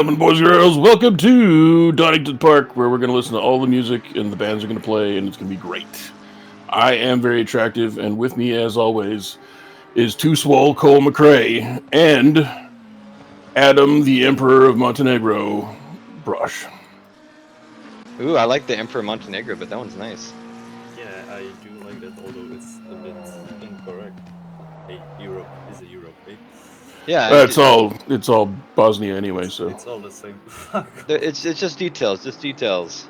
gentlemen, boys and girls, welcome to Donington Park, where we're going to listen to all the music and the bands are going to play, and it's going to be great. I am very attractive, and with me, as always, is Too Swole Cole McRae and Adam, the Emperor of Montenegro, Brush. Ooh, I like the Emperor Montenegro, but that one's nice. Yeah, I do like that, although it's a bit incorrect. Hey, Europe is a Europe, eh? Yeah, It's all Bosnia anyway, so. It's all the same. it's just details, just details.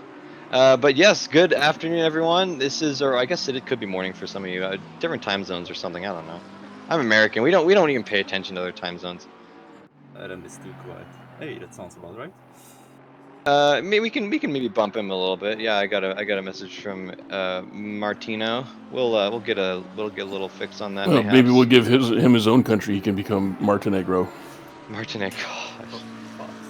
But yes, good afternoon, everyone. This is, or I guess it could be morning for some of you. Different time zones or something. I don't know. I'm American. We don't even pay attention to other time zones. Adam is too quiet. Hey, that sounds about right. Maybe we can maybe bump him a little bit. Yeah, I got a message from Martino. We'll get a little fix on that. Well, maybe we'll give him his own country. He can become Montenegro. Martinez. Gosh.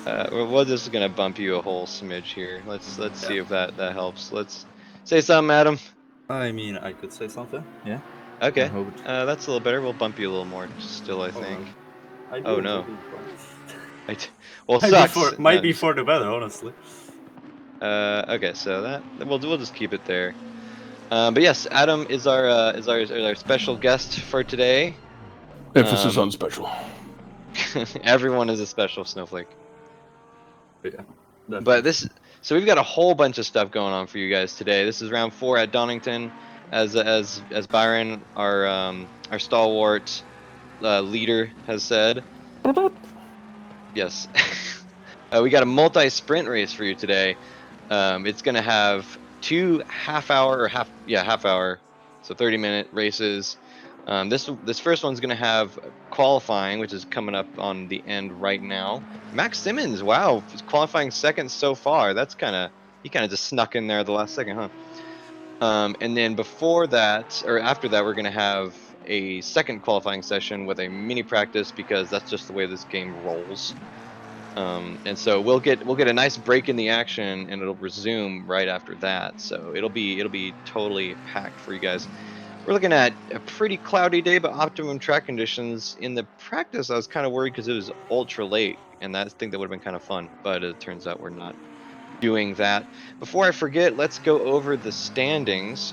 Oh, We're just gonna bump you a whole smidge here. Let's see if that helps. Let's say something, Adam. I mean, I could say something. Yeah. Okay. I hope That's a little better. We'll bump you a little more still, I think. I Oh, will, no. will be fine. Well, sucks. Might be for the better, honestly. Okay, so that we'll just keep it there. But yes, Adam is our special guest for today. Emphasis on special. Everyone is a special snowflake. Yeah. But so we've got a whole bunch of stuff going on for you guys today. This is round 4 at Donington, as Byron, our stalwart leader, has said. Yes, we got a multi-sprint race for you today. It's gonna have 2 half-hour, so 30-minute races. This first one's gonna have qualifying, which is coming up on the end right now. Max Simmons, wow, qualifying second so far. He kind of just snuck in there at the last second, huh? And then before that, or after that, we're gonna have a second qualifying session with a mini practice, because that's just the way this game rolls. And so we'll get a nice break in the action, and it'll resume right after that. So it'll be totally packed for you guys. We're looking at a pretty cloudy day, but optimum track conditions. In the practice, I was kind of worried because it was ultra late, and I think that would have been kind of fun. But it turns out we're not doing that. Before I forget, let's go over the standings.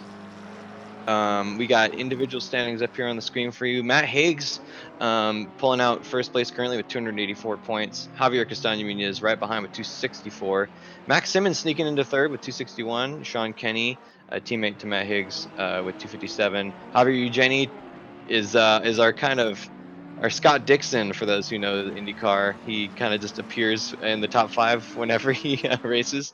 We got individual standings up here on the screen for you. Matt Higgs pulling out first place currently with 284 points. Javier Castaño Muñoz right behind with 264. Max Simmons sneaking into third with 261. Sean Kenny, a teammate to Matt Higgs, with 257. Javier Eugeni is our kind of our Scott Dixon, for those who know IndyCar. He kind of just appears in the top 5 whenever he races.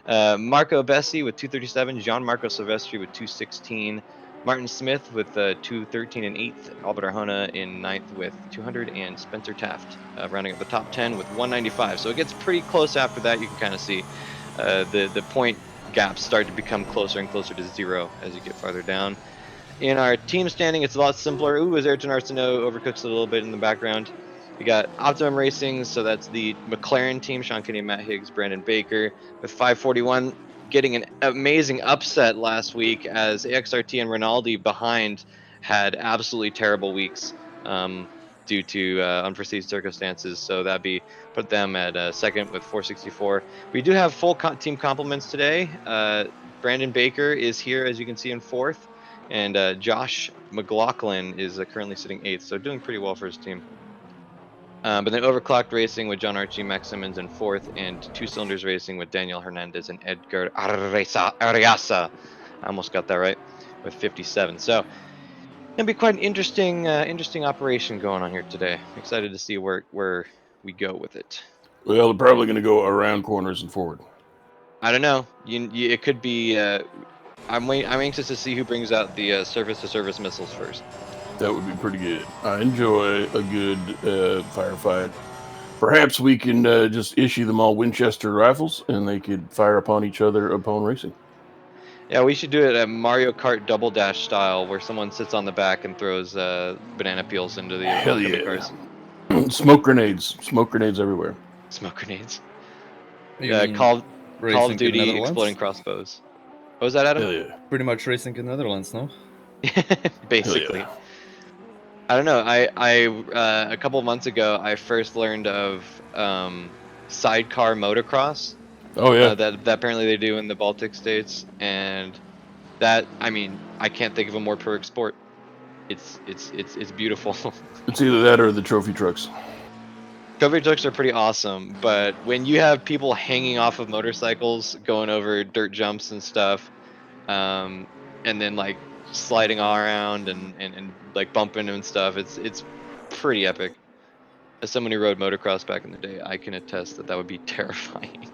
Marco Bessi with 237. Gianmarco Silvestri with 216. Martin Smith with 213 in 8th. Albert Arjona in 9th with 200. And Spencer Taft rounding up the top 10 with 195. So it gets pretty close after that. You can kind of see the point gaps start to become closer and closer to 0 as you get farther down. In our team standing, it's a lot simpler. Ooh, as Ayrton Arsenault overcooks a little bit in the background. We got Optimum Racing, so that's the McLaren team, Sean Kenny, Matt Higgs, Brandon Baker, with 541, getting an amazing upset last week as AXRT and Rinaldi behind had absolutely terrible weeks due to unforeseen circumstances. So that'd be put them at second with 464. We do have full team compliments today. Brandon Baker is here, as you can see, in 4th. And Josh McLaughlin is currently sitting 8th, so doing pretty well for his team. But then Overclocked Racing with John Archie, Max Simmons in 4th, and Two Cylinders Racing with Daniel Hernandez and Edgar Ariasa. I almost got that right, with 57. So it'll be quite an interesting operation going on here today. Excited to see where we go with it. Well, they're probably going to go around corners and forward. I don't know. It could be. I'm anxious to see who brings out the surface-to-surface missiles first. That would be pretty good. I enjoy a good firefight. Perhaps we can just issue them all Winchester rifles, and they could fire upon each other upon racing. Yeah, we should do it at Mario Kart Double Dash style, where someone sits on the back and throws banana peels into the oncoming cars. Smoke grenades everywhere. Smoke grenades. Call of Duty exploding crossbows. What was that, Adam? Hell yeah. Pretty much racing in the Netherlands, no? Basically. Yeah. I don't know. I a couple of months ago, I first learned of sidecar motocross. Oh yeah. That apparently they do in the Baltic states, and that, I mean, I can't think of a more perfect sport. It's beautiful. It's either that or the trophy trucks. Trophy trucks are pretty awesome, but when you have people hanging off of motorcycles going over dirt jumps and stuff, and then like sliding all around and like bumping and stuff, it's pretty epic. As someone who rode motocross back in the day, I can attest that would be terrifying.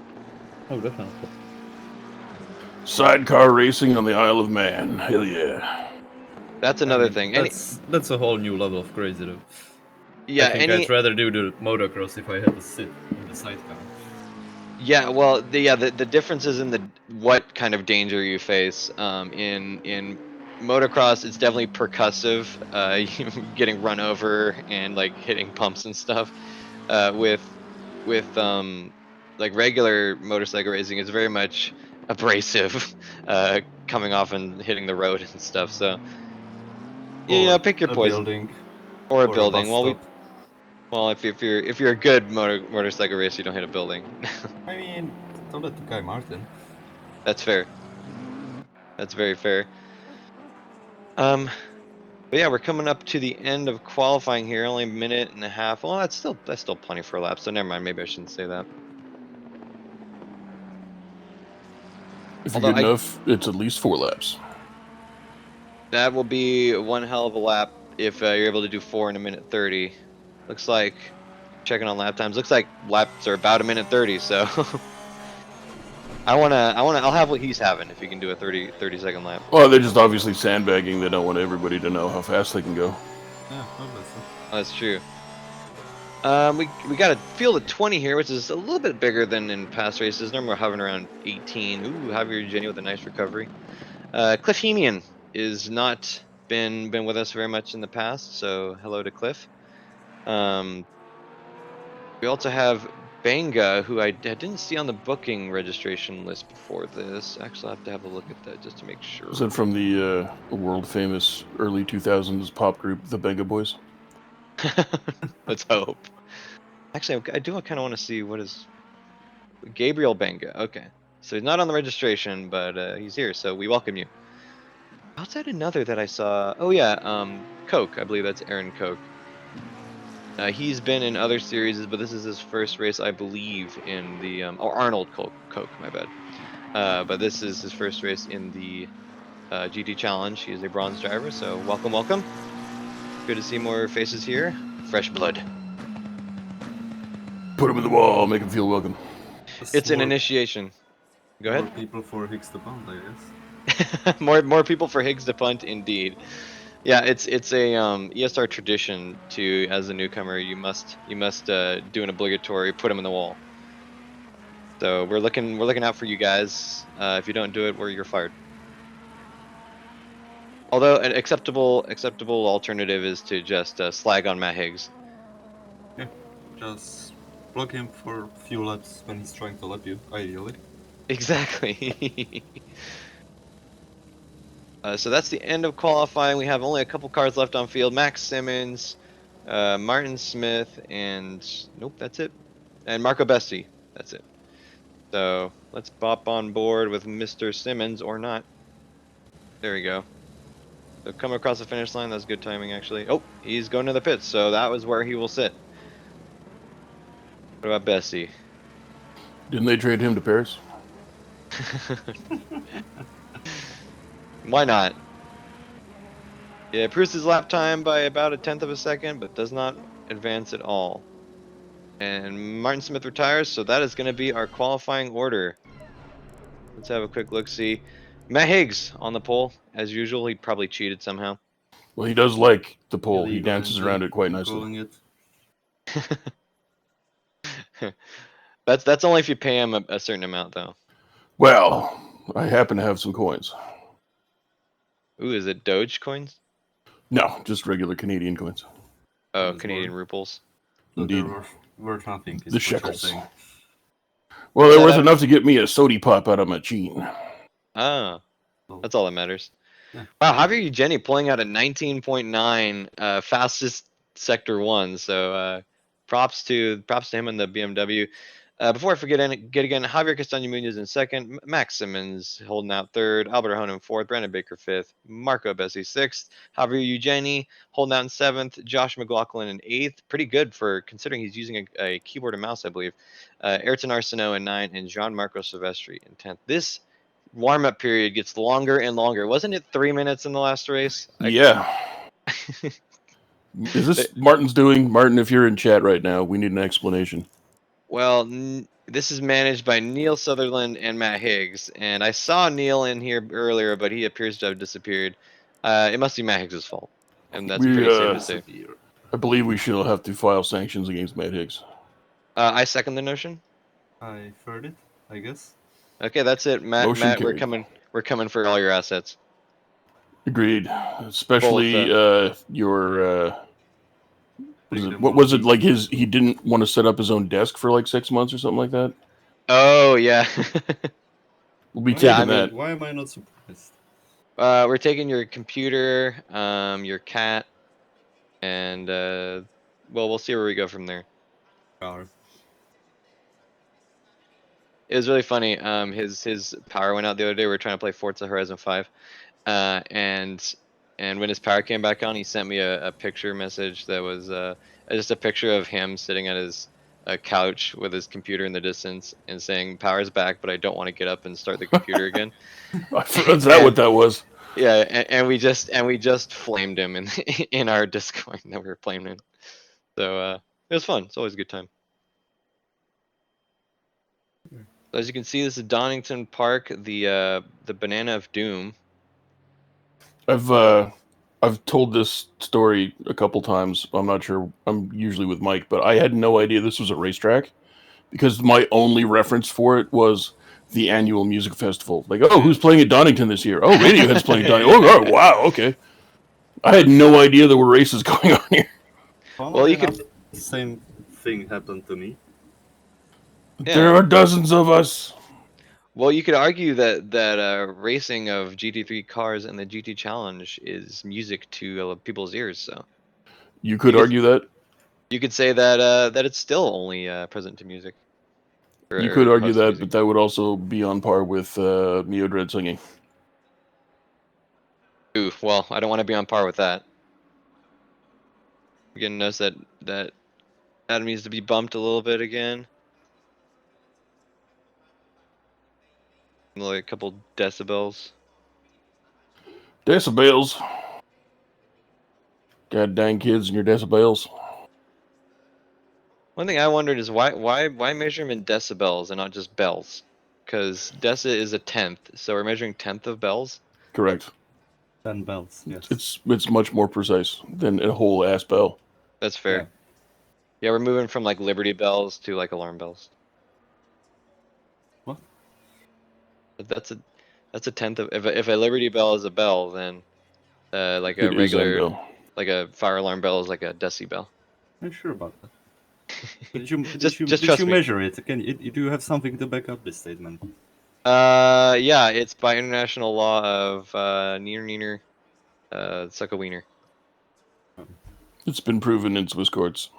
Oh, definitely. Sidecar racing on the Isle of Man. Hell yeah. That's another thing. That's a whole new level of crazy, though. Yeah, I think I'd rather do the motocross if I had to sit in the sidecar. Yeah, well, the difference is in the what kind of danger you face. In motocross, it's definitely percussive, getting run over and like hitting pumps and stuff. With like regular motorcycle racing, it's very much abrasive, coming off and hitting the road and stuff. So Or pick your a poison. building. Or a Or a building. bus stop. Well, if you're a good motorcycle racer, you don't hit a building. I mean, don't let the guy Martin. That's fair. That's very fair. But yeah, we're coming up to the end of qualifying here. Only a minute and a half. Well, that's still plenty for a lap. So never mind. Maybe I shouldn't say that. If you're Although good enough, it's at least 4 laps. that will be one hell of a lap if you're able to do 4 in a minute 30. Looks like, checking on lap times. Looks like laps are about a minute 30. So I'll have what he's having if he can do a 30-second lap. Well, they're just obviously sandbagging. They don't want everybody to know how fast they can go. Yeah, obviously. Oh, that's true. We got a field of 20 here, which is a little bit bigger than in past races. Normally we're hovering around 18. Ooh, Javier Jenny with a nice recovery. Cliff Hemian is not been with us very much in the past, so hello to Cliff. We also have Banga, who I didn't see on the booking registration list before this. Actually, I'll have to have a look at that just to make sure. Is it from the world famous early 2000s pop group, the Benga Boys? Let's hope. Actually, I do kind of want to see what is Gabriel Banga. Okay, so he's not on the registration, but he's here, so we welcome you. Outside another that I saw. Oh yeah, Coke. I believe that's Aaron Coke. He's been in other series, but this is his first race, I believe, in the or Arnold Coke. My bad. But this is his first race in the GT Challenge. He is a bronze driver, so welcome. Good to see more faces here. Fresh blood. Put him in the wall, make him feel welcome. It's an initiation. Go ahead. More people for Higgs the Bond, I guess. more people for Higgs to punt, indeed. Yeah, it's a ESR tradition to, as a newcomer, you must do an obligatory put him in the wall. So we're looking out for you guys. If you don't do it, you're fired. Although an acceptable alternative is to just slag on Matt Higgs. Yeah, just block him for a few laps when he's trying to lap you, ideally. Exactly. So that's the end of qualifying. We have only a couple cars left on field. Max Simmons, Martin Smith, and nope, that's it. And Marco Besti, that's it. So let's bop on board with Mr. Simmons, or not. There we go. So come across the finish line. That's good timing, actually. Oh, he's going to the pits, so that was where he will sit. What about Besti? Didn't they trade him to Paris? Why not? Yeah, improves his lap time by about 1/10 of a second, but does not advance at all. And Martin Smith retires, so that is going to be our qualifying order. Let's have a quick look-see. Matt Higgs on the pole, as usual. He probably cheated somehow. Well, he does like the pole. He Illegal dances entry, around it quite I'm nicely. calling it. That's only if you pay him a certain amount, though. Well, I happen to have some coins. Ooh, is it Doge coins? No, just regular Canadian coins. Oh, Those Canadian were- ruples. So Indeed. they're worth nothing. Is The what you're shekels. saying. Well, they're Yeah, worth that- enough to get me a sody pop out of my chin. Ah, So, that's all that matters. Yeah. Wow, Javier Jenny pulling out a 19.9 fastest sector 1. So props to him and the BMW. Before I forget again, Javier Castaño Munoz in second, Max Simmons holding out third, Albert Hohn in fourth, Brandon Baker fifth, Marco Bessi sixth, Javier Eugeni holding out in seventh, Josh McLaughlin in eighth. Pretty good for considering he's using a keyboard and mouse, I believe. Ayrton Arsenault in ninth, and Gianmarco Silvestri in 10th. This warm-up period gets longer and longer. Wasn't it 3 minutes in the last race? Yeah. Is this Martin's doing? Martin, if you're in chat right now, we need an explanation. Well, this is managed by Neil Sutherland and Matt Higgs, and I saw Neil in here earlier, but he appears to have disappeared. It must be Matt Higgs' fault, and that's We, pretty safe to say. I believe we should have to file sanctions against Matt Higgs. I second the notion. I've heard it, I guess. Okay, that's it, Matt. Motion Matt, carried. we're coming for all your assets. Agreed. Especially your. Bring What them was it all like? He didn't want to set up his own desk for like 6 months or something like that. Oh yeah. We'll be Why taking I mean, that. Why am I not surprised? We're taking your computer, your cat, and well, we'll see where we go from there. Car. It was really funny. His power went out the other day. We were trying to play Forza Horizon 5, and when his power came back on, he sent me a picture message that was just a picture of him sitting at his couch with his computer in the distance and saying, "Power's back, but I don't want to get up and start the computer again." Is that what that was? Yeah, and we just flamed him in in our Discord that we were playing in. So it was fun. It's always a good time. So as you can see, this is Donington Park, the Banana of Doom. I've told this story a couple times. I'm not sure. I'm usually with Mike, but I had no idea this was a racetrack because my only reference for it was the annual music festival. Like, oh, who's playing at Donington this year? Oh, Radiohead's playing at Donington. Oh, wow, okay. I had no idea there were races going on here. Well, you could. The same thing happened to me. Yeah. There are dozens of us. Well, you could argue that racing of GT3 cars and the GT Challenge is music to people's ears. So You could argue that. you could say that it's still only present to music. You could argue host to that, music. but that would also be on par with Mio Dread singing. Ooh, well, I don't want to be on par with that. You're gonna notice that Adam needs to be bumped a little bit again. Like a couple decibels. Decibels. God dang kids and your decibels. One thing I wondered is why measure them in decibels and not just bells? Because deci is a tenth, so we're measuring tenth of bells. Correct. 10 bells, yes. It's much more precise than a whole ass bell. That's fair. Yeah. Yeah, we're moving from like Liberty bells to like alarm bells. What? But that's a tenth of if a Liberty bell is a bell, then like a It is a regular bell. like a fire alarm bell is like a decibel. I'm sure about that. Did you, Just did trust you me. measure it? You do have something to back up this statement. Yeah, it's by international law of neener suck a wiener. It's been proven in Swiss courts.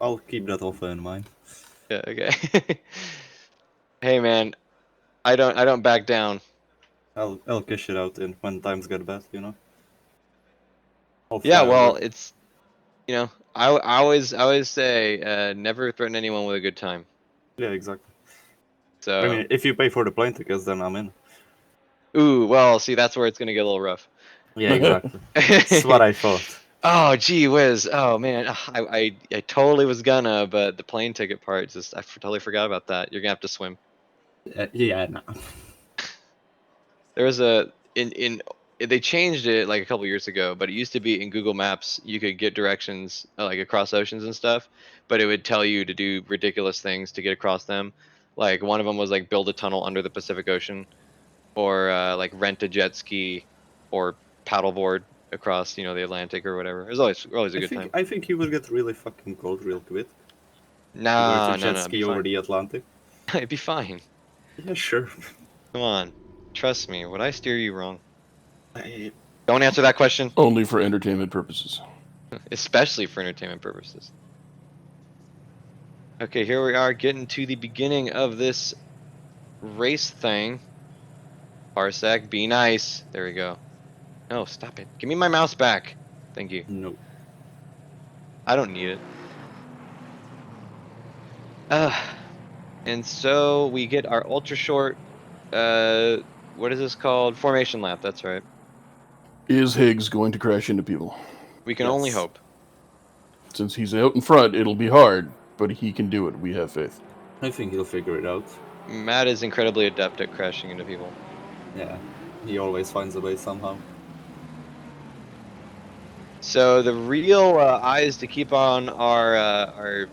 I'll keep that offer in mind. Yeah, okay. Hey man, I don't back down. I'll cash it out in when times get bad, you know. Yeah, well, it's I always say never threaten anyone with a good time. Yeah, exactly. So I mean, if you pay for the plane tickets, then I'm in. ooh, well, see that's where it's gonna get a little rough. Yeah, exactly. That's what I thought. Oh, gee whiz. Oh, man. I totally was gonna, but the plane ticket part, just I totally forgot about that. You're gonna have to swim. Yeah, no. There was they changed it like a couple years ago, but it used to be in Google Maps, you could get directions like across oceans and stuff, but it would tell you to do ridiculous things to get across them. Like one of them was like build a tunnel under the Pacific Ocean, or like rent a jet ski, or paddleboard across the Atlantic or whatever. It was always a good time. I think you will get really fucking cold real quick. No, Jet it'd ski be over fine. the Atlantic. It'd be fine. Yeah, sure. Come on, trust me. Would I steer you wrong? Don't answer that question, Only for entertainment purposes. especially for entertainment purposes. Okay, here we are getting to the beginning of this race thing. Parsec, be nice. There we go. No, stop it. Give me my mouse back. Thank you. No. I don't need it. And so we get our ultra short, what is this called? Formation lap, that's right. Is Higgs going to crash into people? We can only Yes. hope. Since he's out in front, it'll be hard, but he can do it. We have faith. I think he'll figure it out. Matt is incredibly adept at crashing into people. Yeah. He always finds a way somehow. So the real eyes to keep on are,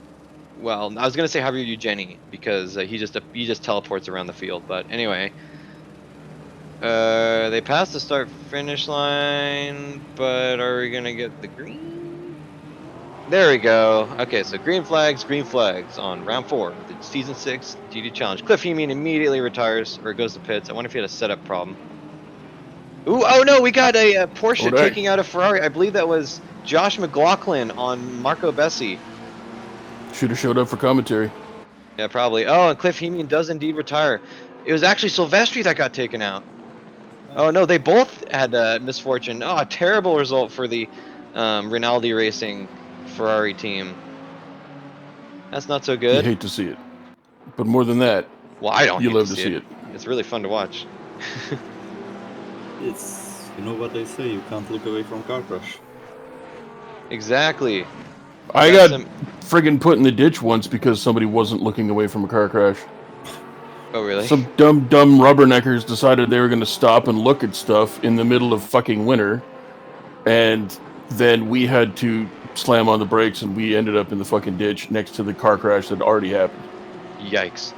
well, I was gonna say Javier Eugeni because he just teleports around the field. But anyway, they passed the start finish line, but are we gonna get the green? There we go. Okay, so green flags on round 4 of the season 6 GT challenge. Cliff Hemian immediately retires or goes to pits. I wonder if he had a setup problem. Ooh, oh no, we got a Porsche Alright. taking out a Ferrari. I believe that was Josh McLaughlin on Marco Bessi. Should have showed up for commentary. Yeah, probably. Oh, and Cliff Hemian does indeed retire. It was actually Silvestri that got taken out. Oh no, they both had misfortune. Oh, a terrible result for the Rinaldi Racing Ferrari team. That's not so You good. hate to see it. But more than that, Well, I don't you hate love to see it. It's really fun to watch. It's, you know what they say, you can't look away from car crash. Exactly. I Got got some- friggin' put in the ditch once because somebody wasn't looking away from a car crash. Oh, really? Some dumb rubberneckers decided they were going to stop and look at stuff in the middle of fucking winter, and then we had to slam on the brakes, and we ended up in the fucking ditch next to the car crash that already happened. Yikes.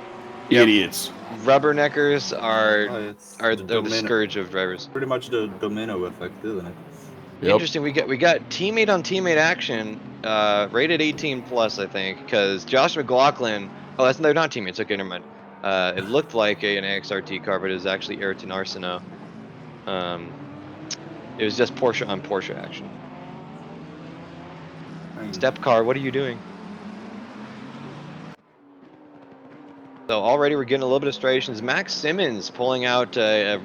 Yep. Idiots. Rubberneckers are It's the scourge of drivers. pretty much the domino effect, isn't it? Yep. Interesting. We got teammate on teammate action, rated 18 plus, I think, because Josh McLaughlin. Oh, they're not teammates. Okay, never mind. It looked like an AXRT car, but it was actually Ayrton Arsenault. It was just Porsche on Porsche action. Step car, what are you doing? So already we're getting a little bit of striations. Max Simmons pulling out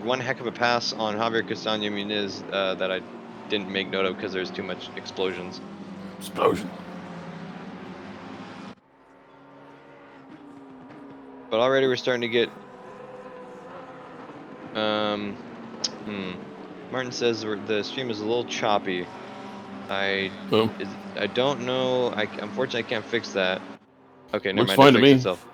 one heck of a pass on Javier Castaño Muniz that I didn't make note of because there's too much explosions. Explosion. But already we're starting to get. Martin says the stream is a little choppy. I don't know. Unfortunately I can't fix that. Okay, never Looks mind. fine to It fixed me. itself.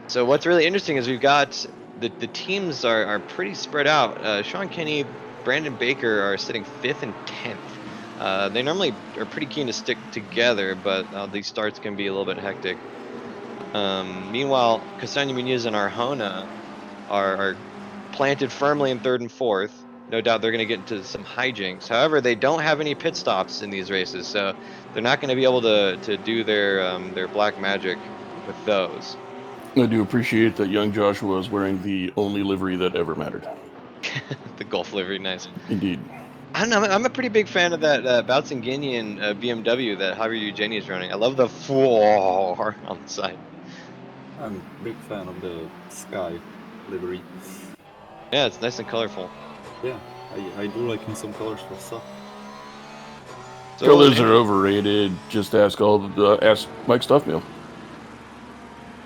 So what's really interesting is we've got the teams are pretty spread out. Sean Kenny, Brandon Baker are sitting 5th and 10th. They normally are pretty keen to stick together, but these starts can be a little bit hectic. Meanwhile, Castaño Muniz and Arjona are planted firmly in 3rd and 4th. No doubt they're going to get into some hijinks. However, they don't have any pit stops in these races, so they're not going to be able to do their black magic with those. I do appreciate that young Joshua is wearing the only livery that ever mattered. The Golf livery, nice. Indeed. I don't know. I'm a pretty big fan of that Boutzingenian BMW that Javier Eugeni is running. I love the 4 on the side. I'm a big fan of the Sky livery. Yeah, it's nice and colorful. Yeah, I do like some colors for stuff. So, Colors are overrated. Just ask Mike Stuffmill.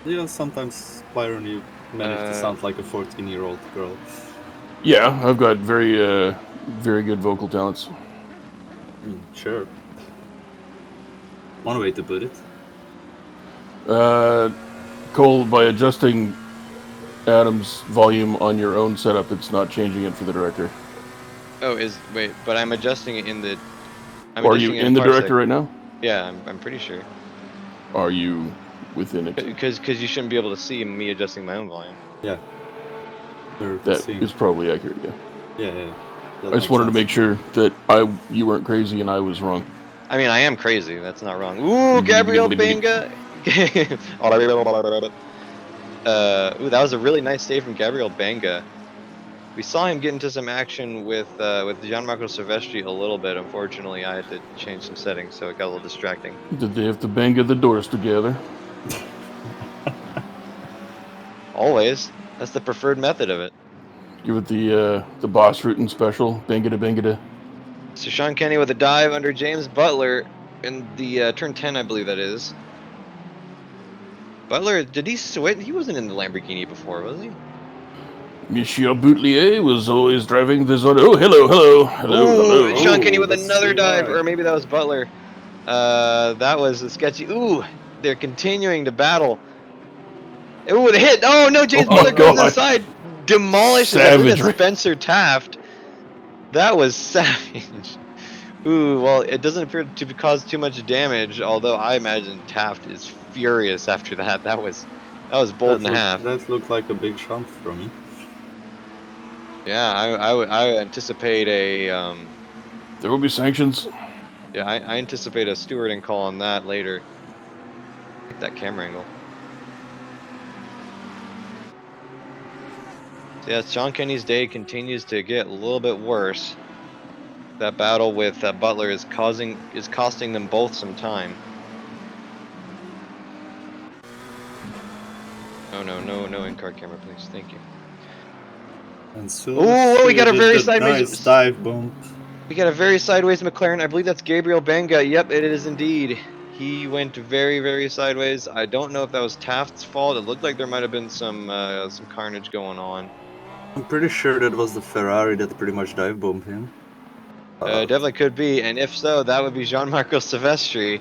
Yeah, sometimes, Byron, you manage to sound like a 14-year-old girl. Yeah, I've got very good vocal talents. Sure. One way to put it. Cole, by adjusting Adam's volume on your own setup, it's not changing it for the director. Oh, wait, but I'm adjusting it in the. Are you in the director right now? Yeah, I'm pretty sure. Are you within it? Because you shouldn't be able to see me adjusting my own volume. Yeah. That is probably accurate, yeah. Yeah. I just wanted to make sure that you weren't crazy and I was wrong. I mean, I am crazy. That's not wrong. Ooh, Gabriel Benga. Ooh, that was a really nice save from Gabriel Benga. We saw him get into some action with Gianmarco Silvestri a little bit. Unfortunately, I had to change some settings, so it got a little distracting. Did they have to bang the doors together? Always. That's the preferred method of it. Give it the boss route and special. Bangada bangada. So Sean Kenny with a dive under James Butler in the turn 10, I believe that is. Butler, did he switch? He wasn't in the Lamborghini before, was he? Monsieur Boutelier was always driving this on. Oh, hello, hello. Sean Kenny Oh, with that's another the dive, guy. or maybe that was Butler. That was a sketchy. Ooh, they're continuing to battle. Ooh, the hit. Oh no, James Oh my Butler goes to the God. side, demolishes. I believe that's Savagery. Spencer Taft. That was savage. Ooh, well, it doesn't appear to cause too much damage, although I imagine Taft is furious after that. That was bold and a half. That looked like a big jump from me. Yeah, I anticipate a There will be sanctions. yeah, I anticipate a stewarding call on that later. Get that camera angle. So yeah, Sean Kenny's day continues to get a little bit worse. That battle with Butler is costing them both some time. Oh no in-car camera, please. Thank you. And Oh, we got a did very that nice sideways. dive bump. We got a very sideways McLaren. I believe that's Gabriel Benga. Yep, it is indeed. He went very sideways. I don't know if that was Taft's fault. It looked like there might have been some carnage going on. I'm pretty sure that was the Ferrari that pretty much dive bombed him. Definitely could be, and if so, that would be Gianmarco Silvestri,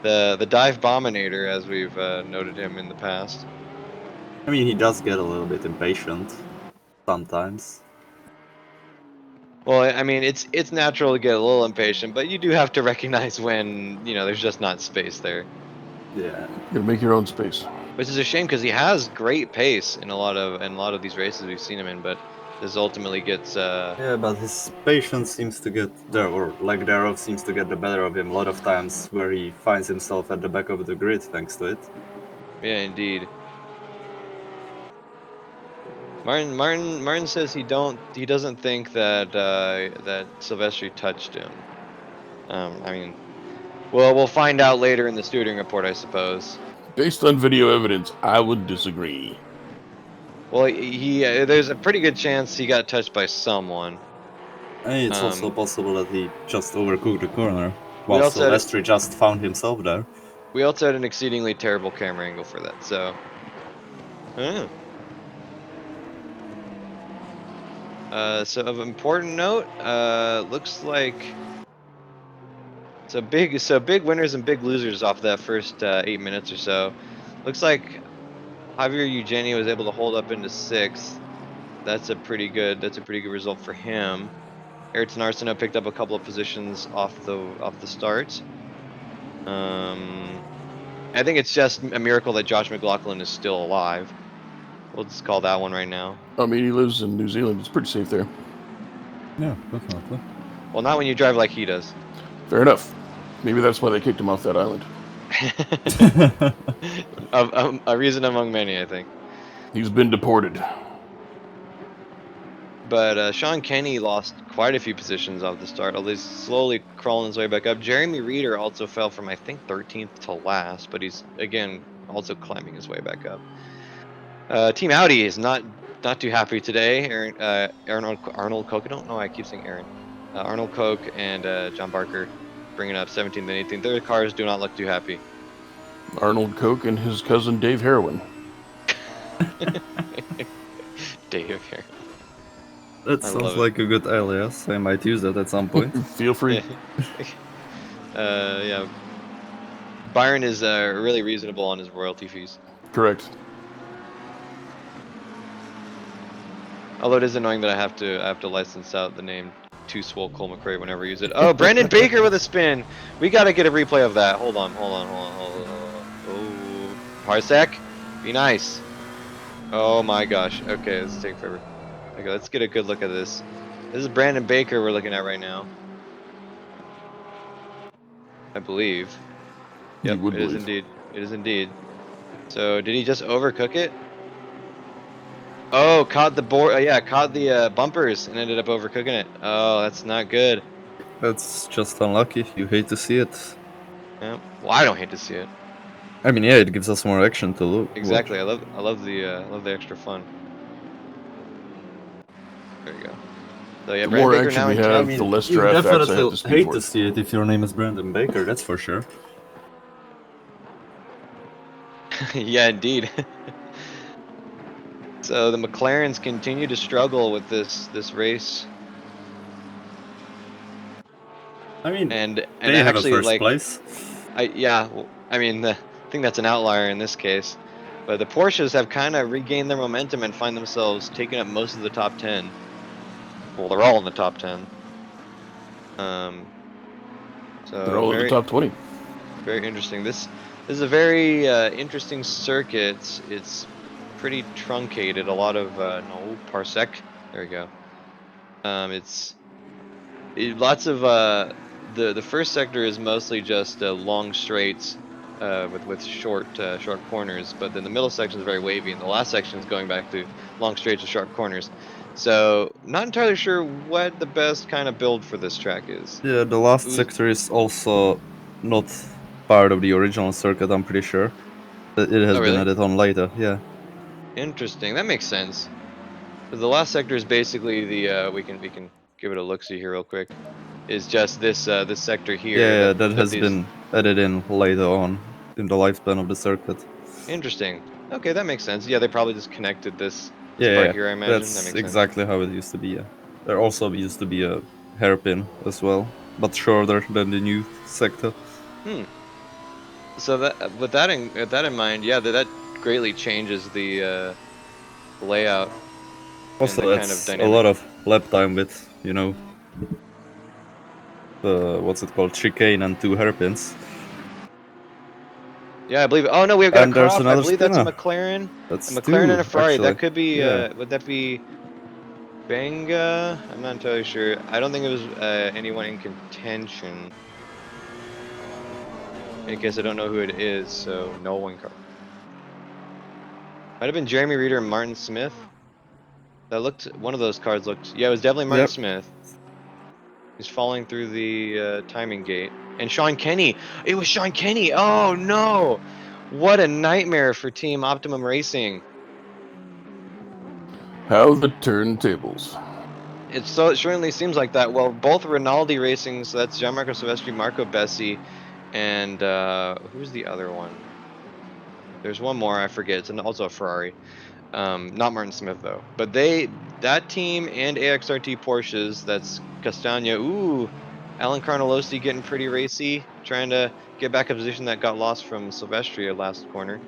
the dive bominator, as we've noted him in the past. I mean, he does get a little bit impatient sometimes. Well, I mean, it's natural to get a little impatient, but you do have to recognize when there's just not space there. Yeah. You gotta make your own space. Which is a shame because he has great pace in a lot of these races we've seen him in, but this ultimately gets Yeah, but his patience seems to get there, or lack thereof seems to get the better of him a lot of times, where he finds himself at the back of the grid thanks to it. yeah, indeed. Martin says he doesn't think that that Silvestri touched him. I mean, well, we'll find out later in the stewarding report, I suppose. Based on video evidence, I would disagree. Well, he there's a pretty good chance he got touched by someone. And it's also possible that he just overcooked the corner, We while also had, Silvestri just found himself there. we also had an exceedingly terrible camera angle for that, so. I don't know. So of important note, looks like big winners and big losers off that first 8 minutes or so. Looks like Javier Eugenio was able to hold up into 6th. That's a pretty good result for him. Ayrton Arsenault picked up a couple of positions off the start. I think it's just a miracle that Josh McLaughlin is still alive. We'll just call that one right now. I mean, he lives in New Zealand. It's pretty safe there. Yeah, definitely. Well, not when you drive like he does. Fair enough. Maybe that's why they kicked him off that island. A reason among many, I think. He's been deported. But Sean Kenny lost quite a few positions off the start, although he's slowly crawling his way back up. Jeremy Reeder also fell from, I think, 13th to last, but he's, again, also climbing his way back up. Team Audi is not too happy today. Arnold Koch, I don't know why I keep saying Aaron. Arnold Koch and John Barker bringing up 17th and 18th. Their cars do not look too happy. Arnold Koch and his cousin Dave Heroin. Dave here. That sounds like a good alias. I might use that at some point. Feel free. Yeah. Byron is really reasonable on his royalty fees. Correct. Although it is annoying that I have to license out the name Too Swole Cole McRae whenever I use it. Oh, Brandon Baker with a spin. We gotta get a replay of that. Hold on. Oh, Parsec, be nice. Oh my gosh. Okay, this is taking forever. Okay, let's get a good look at this. This is Brandon Baker we're looking at right now. I believe. Yep, it is indeed. It is indeed. So did he just overcook it? Oh, caught the board. Yeah, caught the bumpers and ended up overcooking it. Oh, that's not good. That's just unlucky. You hate to see it. Yeah. Well, I don't hate to see it. I mean, yeah, it gives us more action to look. Exactly. I love the extra fun. There you go. So yeah, The Brandon more Baker action now we in have, 10th. the less you draft facts I definitely have to speak hate for. to see it if your name is Brandon Baker, that's for sure. Yeah, indeed. So the McLarens continue to struggle with this race, I mean, and they have a actually first like place. I mean I think that's an outlier in this case, but the Porsches have kind of regained their momentum and find themselves taking up most of the top 10. Well, they're all in the top 10. They're So all in the top 20. very interesting. This is a very interesting circuit. It's pretty truncated. A lot of no parsec. There we go. It's lots of the first sector is mostly just long straights with short corners, but then the middle section is very wavy, and the last section is going back to long straights with sharp corners. So not entirely sure what the best kind of build for this track is. Yeah, the last Who's sector is also not part of the original circuit, I'm pretty sure. It has oh been really? added on later, yeah. Interesting. That makes sense. 'Cause the last sector is basically the we can give it a look see here real quick. Is just this sector here Yeah, that that has these been added in later on in the lifespan of the circuit. interesting. Okay, that makes sense. Yeah, they probably just connected this Yeah, part yeah, here, I imagine. That that's makes sense. exactly how it used to be, yeah. There also used to be a hairpin as well, but shorter than the new sector. Hmm. So that with that in mind, yeah, that greatly changes the layout and the Also, kind of that's a dynamic. lot of lap time with, the, what's it called, chicane and two hairpins. Yeah, I believe. Oh no, we've got a And there's crop. I another believe that's a spinner. McLaren, That's a McLaren and two, a Ferrari. actually. That could be. Yeah. Would that be Benga? I'm not entirely sure. I don't think it was anyone in contention. In case I don't know who it is, so no one car. Might have been Jeremy Reeder and Martin Smith. That looked. One of those cards looked. Yeah, it was definitely Martin Yep. Smith. He's falling through the timing gate. And Sean Kenny. It was Sean Kenny. Oh no! What a nightmare for Team Optimum Racing. How the turntables. It certainly seems like that. Well, both Rinaldi Racing, so that's Gianmarco Silvestri, Marco Bessi, and who's the other one? There's one more I forget. It's also a Ferrari. Not Martin Smith though. But that team and AXRT Porsches. That's Castagna. Ooh, Alan Carnelosi getting pretty racy, trying to get back a position that got lost from Silvestri last corner.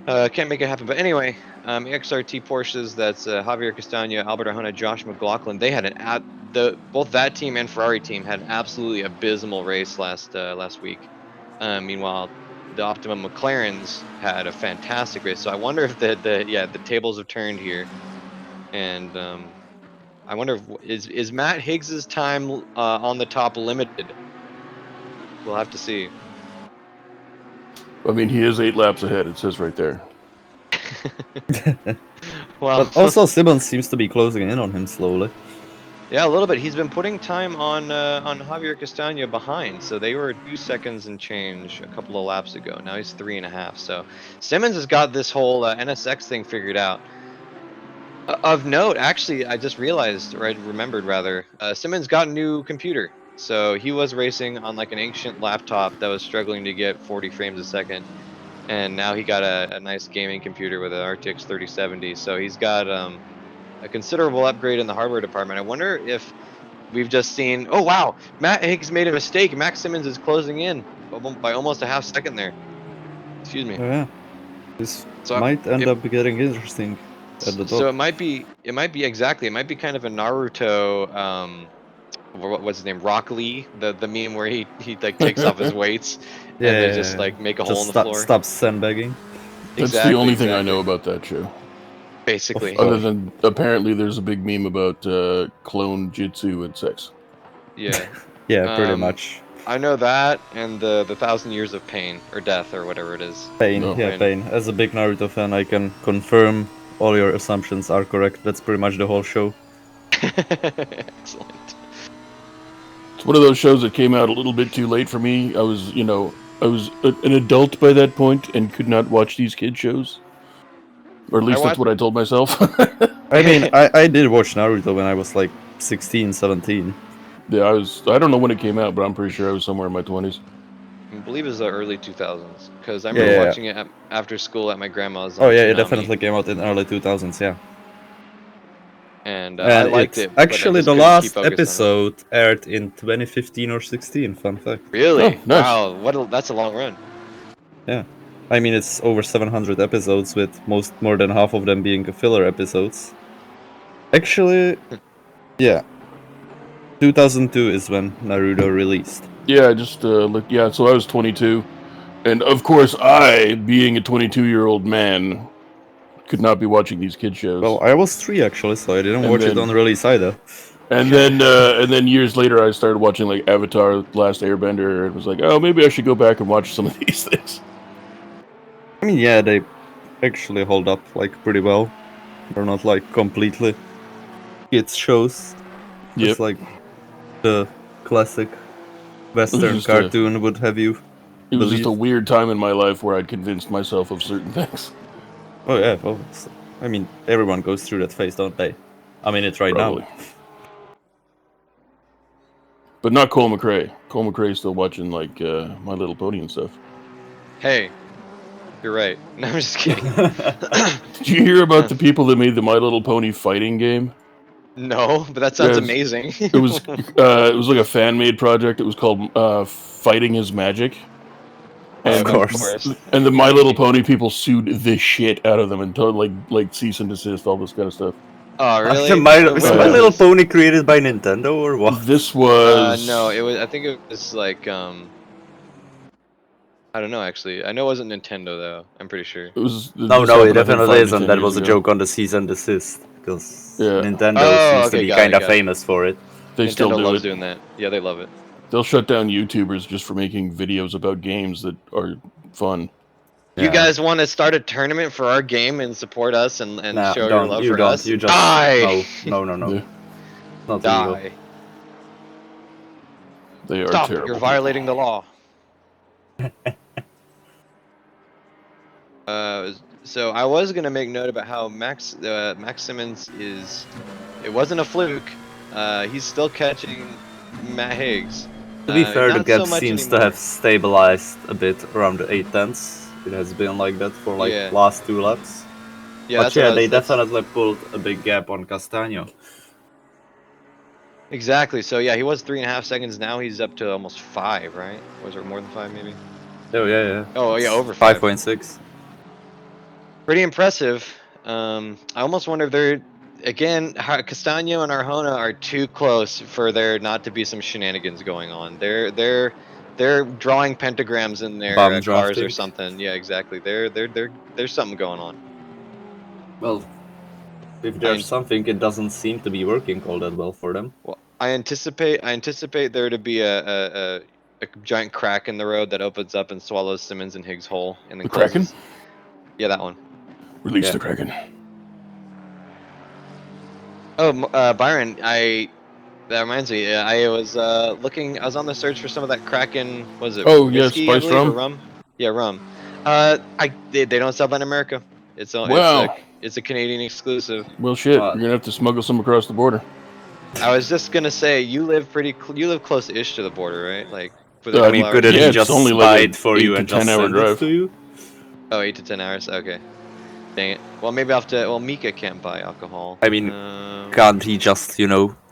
Can't make it happen. But anyway, XRT Porsches, that's Javier Castagna, Albert Arjona, Josh McLaughlin. They had both that team and Ferrari team had an absolutely abysmal race last week. Meanwhile, the Optimum McLarens had a fantastic race. So I wonder if the tables have turned here, and I wonder if is Matt Higgs's time on the top limited. We'll have to see. I mean, he is 8 laps ahead. It says right there. Well, But also, Simmons seems to be closing in on him slowly. yeah, a little bit. He's been putting time on Javier Castagna behind. So they were 2 seconds and change a couple of laps ago. Now he's 3.5. So Simmons has got this whole NSX thing figured out. Of note, actually, I just realized, or I remembered rather, Simmons got a new computer. So he was racing on like an ancient laptop that was struggling to get 40 frames a second, and now he got a nice gaming computer with an RTX 3070. So he's got a considerable upgrade in the hardware department. I wonder if we've just seen. Oh wow, Matt Higgs made a mistake. Max Simmons is closing in by almost a half second there. Excuse me. Oh, yeah. This So might end it, up getting interesting at the so top. it might be exactly. It might be kind of a Naruto. What's his name? Rock Lee, the meme where he like takes off his weights and they just Yeah. like make a hole in Just the floor. stop sandbagging. That's the only thing I Exactly. know about that show. Basically, Other than apparently there's a big meme about clone jitsu and sex. yeah. Yeah, pretty much. I know that and the 1,000 years of pain or death or whatever it is. Pain, No. yeah, When pain. As a big Naruto fan, I can confirm all your assumptions are correct. That's pretty much the whole show. Excellent. It's one of those shows that came out a little bit too late for me. I was an adult by that point and could not watch these kid shows. Or at least that's what I told myself. I mean, I did watch Naruto when I was like 16, 17. Yeah, I don't know when it came out, but I'm pretty sure I was somewhere in my 20s. I believe it was the early 2000s, because I remember watching it after school at my grandma's. Oh yeah, it definitely came out in early 2000s, yeah. And I liked it. Actually, the last episode aired in 2015 or 16, fun fact. Really? Oh, nice. Wow, that's a long run. Yeah. I mean, it's over 700 episodes, with more than half of them being filler episodes. Actually, yeah. 2002 is when Naruto released. Yeah, I just looked. Yeah, so I was 22, and of course, I, being a 22-year-old man, could not be watching these kid shows. Well, I was 3 actually, so I didn't watch it on release either. And then years later, I started watching like Avatar: The Last Airbender, and was like, oh, maybe I should go back and watch some of these things. I mean, yeah, they actually hold up like pretty well. They're not like completely kids shows. Yep. It's like the classic Western cartoon would have you. It was just a weird time in my life where I'd convinced myself of certain things. Oh yeah, well, I mean, everyone goes through that phase, don't they? I mean, it's right now. But not Cole McRae. Cole McRae's still watching like My Little Pony and stuff. Hey, you're right. No, I'm just kidding. Did you hear about the people that made the My Little Pony fighting game? No, but that sounds amazing. It was like a fan-made project. It was called Fighting Is Magic. And, of course. And the My Little Pony people sued the shit out of them and told like cease and desist, all this kind of stuff. Oh, really? Was My Little Pony created by Nintendo or what? This was no, it was. I think it was like I don't know actually. I know it wasn't Nintendo though. I'm pretty sure. It was. No, it definitely isn't. That was a joke on the cease and desist because Nintendo seems to be kind of famous for it. They still loves doing that. Yeah, they love it. They'll shut down YouTubers just for making videos about games that are fun. You guys want to start a tournament for our game and support us and show your love for us? You just die! No. Yeah. Not die. legal. They are Stop! terrible. You're violating the law. So I was gonna make note about how Max Simmons is. It wasn't a fluke. He's still catching Matt Higgs. To be fair, the gap seems to have stabilized a bit around the 8/10ths. It has been like that for last 2 laps. Yeah, but they definitely pulled a big gap on Castaño. Exactly. So yeah, he was 3.5 seconds. Now he's up to almost 5, right? Was it more than 5, maybe? Oh yeah. Oh yeah, over 5. 5.6. Pretty impressive. I almost wonder if they're again Castaño and Arjona are too close for there not to be some shenanigans going on. They're drawing pentagrams in their cars or something. Yeah, exactly. There's something going on. Well, if there's something, it doesn't seem to be working all that well for them. Well, I anticipate there to be a giant crack in the road that opens up and swallows Simmons and Higgs whole, and then the Kraken. Yeah, that one. Release the Kraken. Oh, Byron, that reminds me. I was looking. I was on the search for some of that Kraken. Was it? Oh whiskey, yes, spiced rum. Rum. Yeah, rum. They don't sell that in America. It's a Canadian exclusive. Well, shit, you're gonna have to smuggle some across the border. I was just gonna say you live close-ish to the border, right? Like, for I mean, couldn't he just only buy it for you and just send it to you? Oh, 8 to 10 hours. Okay. Dang it. Well, maybe I'll have to. Well, Mika can't buy alcohol. I mean, can't he just,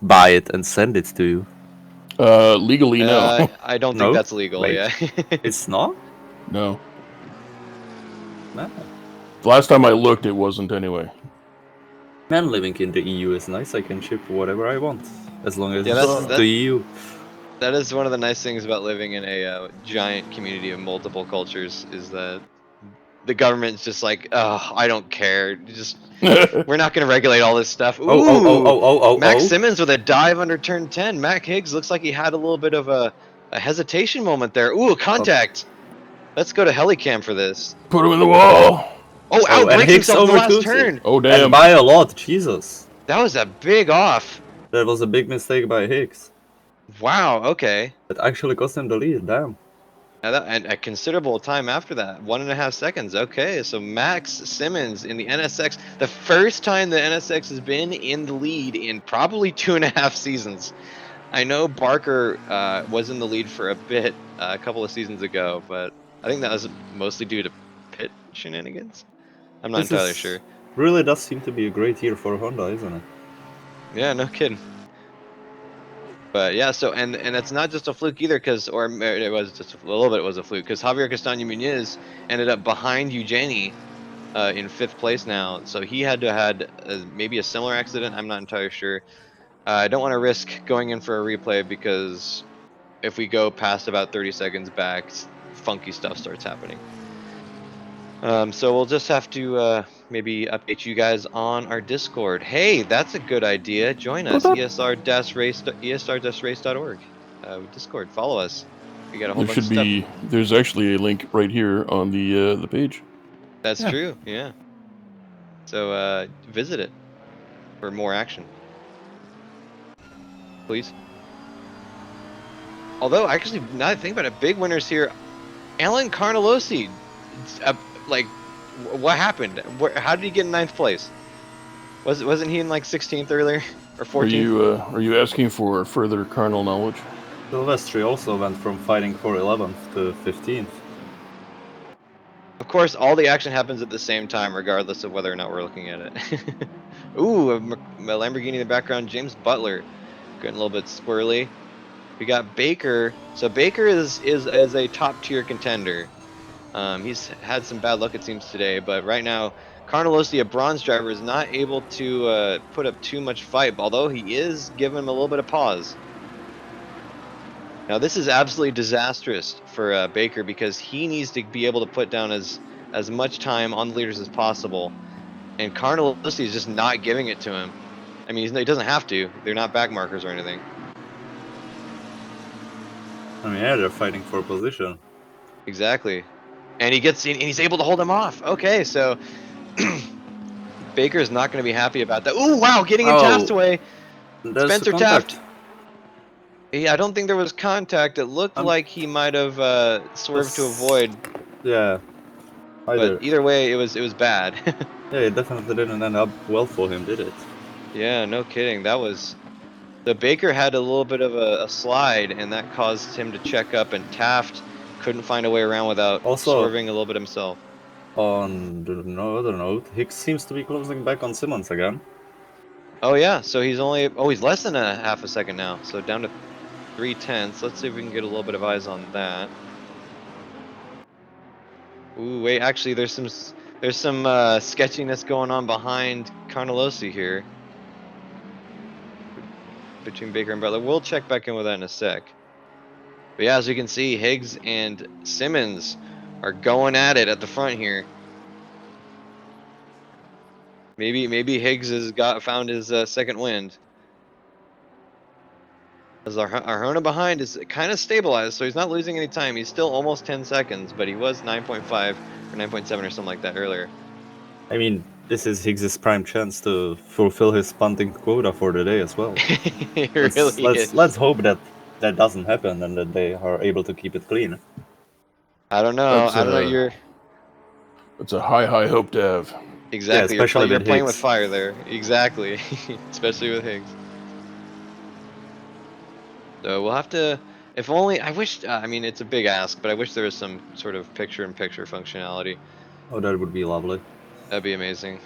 buy it and send it to you? Legally, no. I don't think that's legal. Wait. Yeah. It's not? No. No. The last time I looked, it wasn't anyway. Man, living in the EU is nice. I can ship whatever I want, as long as that's it's the EU. That is one of the nice things about living in a giant community of multiple cultures, is that the government's just like, oh, I don't care. We're not going to regulate all this stuff. Ooh, oh, Max Simmons with a dive under turn 10. Matt Higgs looks like he had a little bit of a hesitation moment there. Ooh, contact. Let's go to Helicam for this. Put him in the wall. Oh, Oh, and outbraked Hicks himself in the last overtook turn. Oh And damn! by a lot, Jesus. That was a big off. That was a big mistake by Hicks. Wow. Okay. It actually cost him the lead, damn. And a considerable time after that, 1.5 seconds. Okay, so Max Simmons in the NSX, the first time the NSX has been in the lead in probably 2.5 seasons. I know Barker was in the lead for a bit a couple of seasons ago, but I think that was mostly due to pit shenanigans. I'm not This entirely is sure. really does seem to be a great year for Honda, isn't it? Yeah, no kidding. But yeah, so and it's not just a fluke either, or it was just a little bit. It was a fluke because Javier Castaño Muñoz ended up behind Eugeni in 5th place now, so he had to had maybe a similar accident. I'm not entirely sure. I don't want to risk going in for a replay because if we go past about 30 seconds back, funky stuff starts happening. So we'll just have to maybe update you guys on our Discord. Hey, that's a good idea. Join us, esr-race.org. Discord, follow us. We got a whole There bunch of should stuff. be. There's actually a link right here on the page. That's Yeah. true, yeah. So visit it for more action, please. Although, actually, now that I think about it, big winners here. Alan Carnelosi, like, what happened? How did he get in 9th place? Wasn't he in like 16th earlier or 14th? Are you asking for further carnal knowledge? Silvestri also went from fighting for 11th to 15th. Of course, all the action happens at the same time, regardless of whether or not we're looking at it. Ooh, a Lamborghini in the background. James Butler getting a little bit squirrely. We got Baker. So Baker is a top tier contender. He's had some bad luck, it seems, today, but right now, Carnelosi, a bronze driver, is not able to put up too much fight, although he is giving him a little bit of pause. Now, this is absolutely disastrous for Baker because he needs to be able to put down as much time on the leaders as possible, and Carnelosi is just not giving it to him. I mean, he doesn't have to. They're not back markers or anything. I mean, yeah, they're fighting for position. Exactly. And he's able to hold him off. Okay, so Baker's not going to be happy about that. Ooh, wow, getting in Taft's way. There's Spencer a contact. Taft. Yeah, I don't think there was contact. It looked like he might have swerved to avoid. Yeah. But either way, it was bad. Yeah, it definitely didn't end up well for him, did it? Yeah, no kidding. That was the Baker had a little bit of a slide, and that caused him to check up. And Taft couldn't find a way around without Also, swerving a little bit himself. On the other note, Hicks seems to be closing back on Simmons again. Oh yeah, so he's less than a half a second now. So down to 3/10. Let's see if we can get a little bit of eyes on that. Ooh, wait, actually, there's some sketchiness going on behind Carnelosi here between Baker and Butler. We'll check back in with that in a sec. But yeah, as you can see, Higgs and Simmons are going at it at the front here. Maybe Higgs has found his second wind. As our Honda behind is kind of stabilized, so he's not losing any time. He's still almost 10 seconds, but he was 9.5 or 9.7 or something like that earlier. I mean, this is Higgs's prime chance to fulfill his punting quota for the day as well. It really is. Let's hope that that doesn't happen and that they are able to keep it clean. I don't know. That's a high hope to have. Exactly. Yeah, especially you're with playing Higgs. with fire there. Exactly. Especially with Higgs. So we'll have to. If only I wish. I mean, it's a big ask, but I wish there was some sort of picture-in-picture functionality. Oh, that would be lovely. That'd be amazing.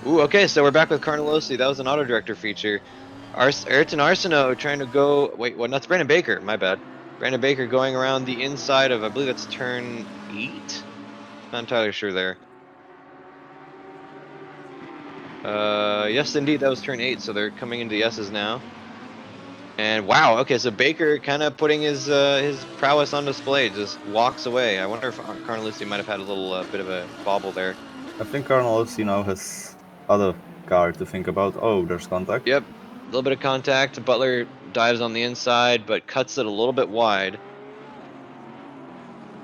Ooh, okay, so we're back with Carnelosi. That was an auto director feature. Ayrton Arsenault trying to go. Wait, what? That's Brandon Baker. My bad. Brandon Baker going around the inside of, I believe that's turn 8. Not entirely sure there. Yes, indeed, that was turn 8. So they're coming into the S's now. And wow, okay, so Baker kind of putting his prowess on display, just walks away. I wonder if Carnelosi might have had a little bit of a bobble there. I think Carnelosi now has other car to think about. Oh, there's contact. Yep, a little bit of contact. Butler dives on the inside, but cuts it a little bit wide.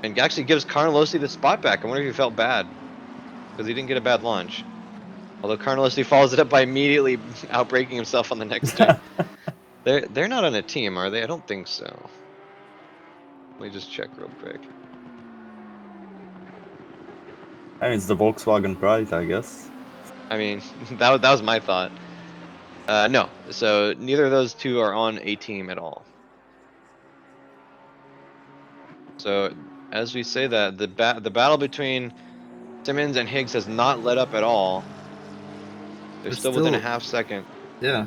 And actually gives Carnelossi the spot back. I wonder if he felt bad. Because he didn't get a bad launch. Although Carnelossi follows it up by immediately outbraking himself on the next turn. They're not on a team, are they? I don't think so. Let me just check real quick. I mean, it's the Volkswagen Pride, I guess. I mean, that was my thought. No, so neither of those two are on a team at all. So as we say that, the battle between Simmons and Higgs has not let up at all. They're still within a half second. Yeah.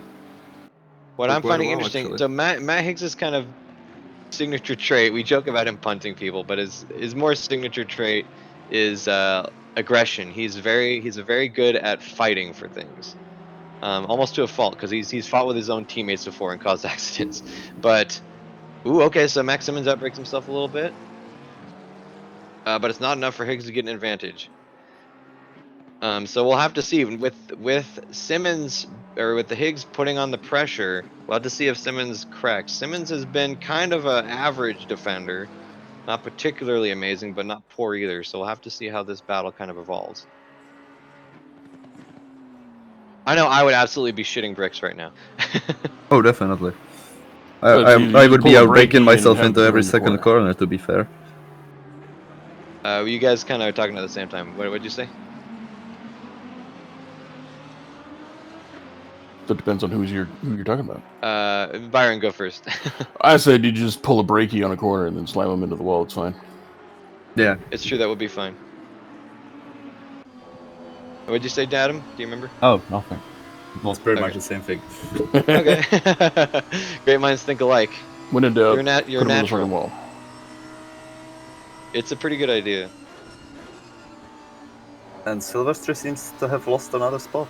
What For I'm quite a finding while, interesting, actually. so Matt Higgs' kind of signature trait, we joke about him punting people, but his more signature trait is aggression. He's very good at fighting for things. Almost to a fault, because he's fought with his own teammates before and caused accidents. But ooh, okay, so Max Simmons outbreaks himself a little bit. But it's not enough for Higgs to get an advantage. So we'll have to see with Simmons, or with the Higgs putting on the pressure. We'll have to see if Simmons cracks. Simmons has been kind of an average defender, not particularly amazing, but not poor either. So we'll have to see how this battle kind of evolves. I know I would absolutely be shitting bricks right now. Oh, definitely. But I you would pull be a outbreaking braking myself and have into to every turn the second corner, to be fair. You guys kind of are talking at the same time. What'd you say? That depends on who you're talking about. Byron, go first. I said you just pull a brakey on a corner and then slam them into the wall. It's fine. Yeah. It's true, that would be fine. What'd you say, Datum? Do you remember? Oh, nothing. It was pretty much Okay. the same thing. Okay. Great minds think alike. When in doubt, You're put them in the natural. fucking wall. It's a pretty good idea. And Silvestre seems to have lost another spot.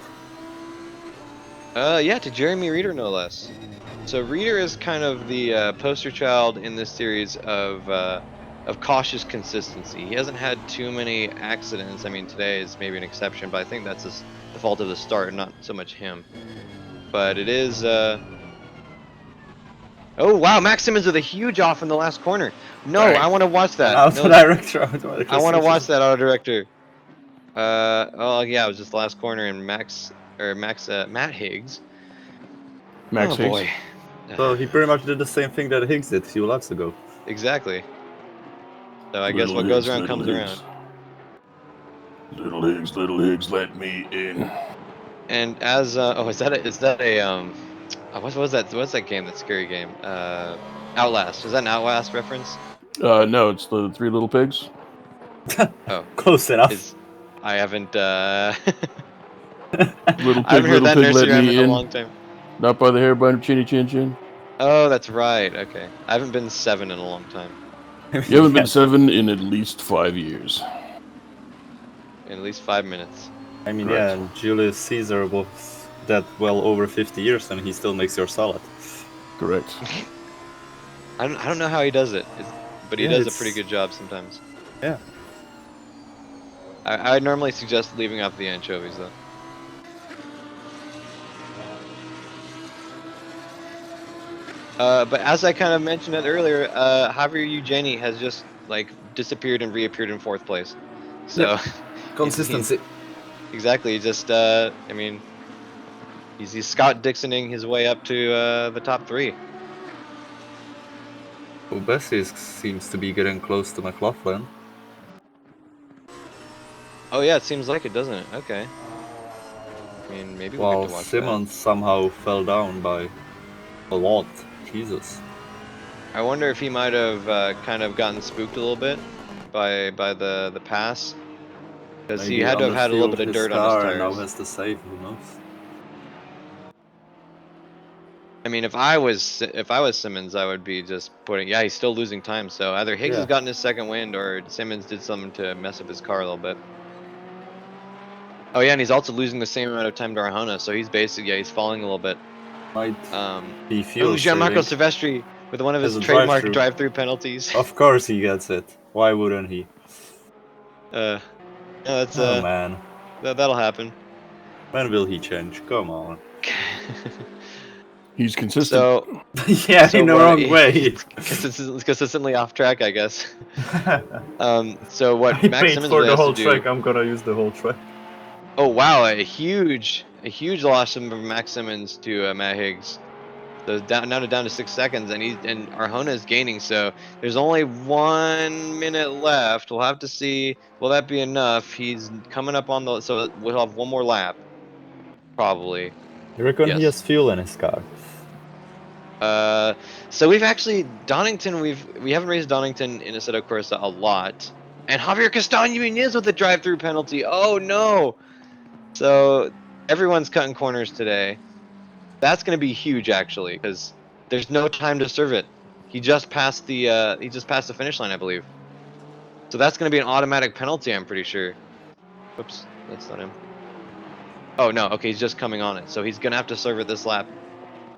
Yeah, to Jeremy Reeder, no less. So Reeder is kind of the poster child in this series of cautious consistency. He hasn't had too many accidents. I mean, today is maybe an exception, but I think that's the fault of the start, not so much him. But it is. Oh wow, Max Simmons with a huge off in the last corner. No, I want to watch An that. auto No, director. I want to watch that auto director. Oh yeah, it was just the last corner, and Matt Higgs. Max Oh Higgs. boy. So he pretty much did the same thing that Higgs did a few laps ago. Exactly. So I guess what goes around comes around. Little Higgs, let me in. And as oh, is that a what was that? What's that game? That scary game? Outlast. Is that an Outlast reference? No, it's the Three Little Pigs. Oh, Close enough. I haven't Little I haven't heard Little that Pig, nursery let rhyme me in a in. long time. Not by the hair, by the chinny chin chin. Oh, that's right. Okay, I haven't been 7 in a long time. You haven't been 7 in at least 5 years. In at least 5 minutes. I mean, Correct. yeah, Julius Caesar was dead well over 50 years and he still makes your salad. Correct. I don't know how he does it, but he Yeah, does a pretty good job sometimes. Yeah. I normally suggest leaving out the anchovies though. But as I kind of mentioned it earlier, Javier Eugeni has just like disappeared and reappeared in 4th place. So Consistency. exactly. Just I mean, he's Scott Dixoning his way up to the top 3. Bessie seems to be getting close to McLaughlin. Oh yeah, it seems like it, doesn't it? Okay. I mean, maybe we'll While get to watch Simmons somehow fell down by a lot. Jesus. that. I wonder if he might have kind of gotten spooked a little bit by the pass, because he Maybe had to have had a little underfueled bit of his dirt on his car and now tires. has to save, who knows? I mean, if I was Simmons, I would be just putting. Yeah, he's still losing time. So either Higgs has gotten his second wind, or Simmons did something to mess up his car a little bit. Oh yeah, and he's also losing the same amount of time to Arjona, so he's basically he's falling a little bit. Might be fuel Gianmarco saving. Silvestri with one of his As a trademark drive-through. drive-through penalties. Of course he gets it. Why wouldn't he? No, that's Oh man. that'll happen. When will he change? Come on. He's consistent. So Yeah, So in the what- wrong way. consistently off track, I guess. So what I Max paid Simmons for really the has whole to do. track. I'm gonna use the whole track. Oh wow, a huge loss from Max Simmons to Matt Higgs. So down to 6 seconds, and Arjona is gaining. So there's only 1 minute left. We'll have to see. Will that be enough? He's coming up on the. So we'll have one more lap, probably. You reckon he Yes. has fuel in his car? So we've actually Donington. We haven't raced Donington in Assetto Corsa a lot, and Javier Castaño Muñoz with the drive-through penalty. Oh no! So everyone's cutting corners today. That's going to be huge, actually, because there's no time to serve it. He just passed the finish line, I believe. So that's going to be an automatic penalty, I'm pretty sure. Oops, that's not him. Oh no, okay, he's just coming on it, so he's going to have to serve it this lap.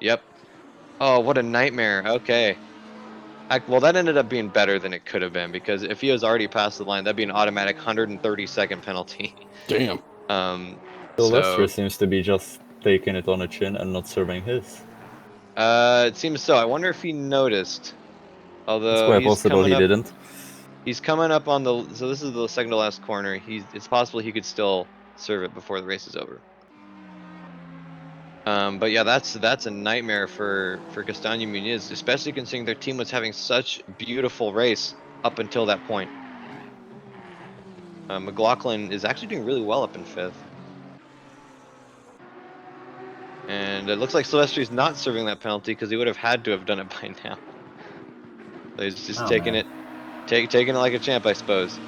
Yep. Oh, what a nightmare. Okay. Well, that ended up being better than it could have been, because if he was already past the line, that'd be an automatic 130-second penalty. Damn. Sylvester So seems to be just taking it on the chin and not serving his. it seems so. I wonder if he noticed. It's Although quite he's possible coming he up, didn't. he's coming up on the. So this is the second to last corner. It's possible he could still serve it before the race is over. But yeah, that's a nightmare for Castaño Muñoz, especially considering their team was having such beautiful race up until that point. McLaughlin is actually doing really well up in 5th. And it looks like Silvestri's not serving that penalty because he would have had to have done it by now. So he's just taking it like a champ, I suppose.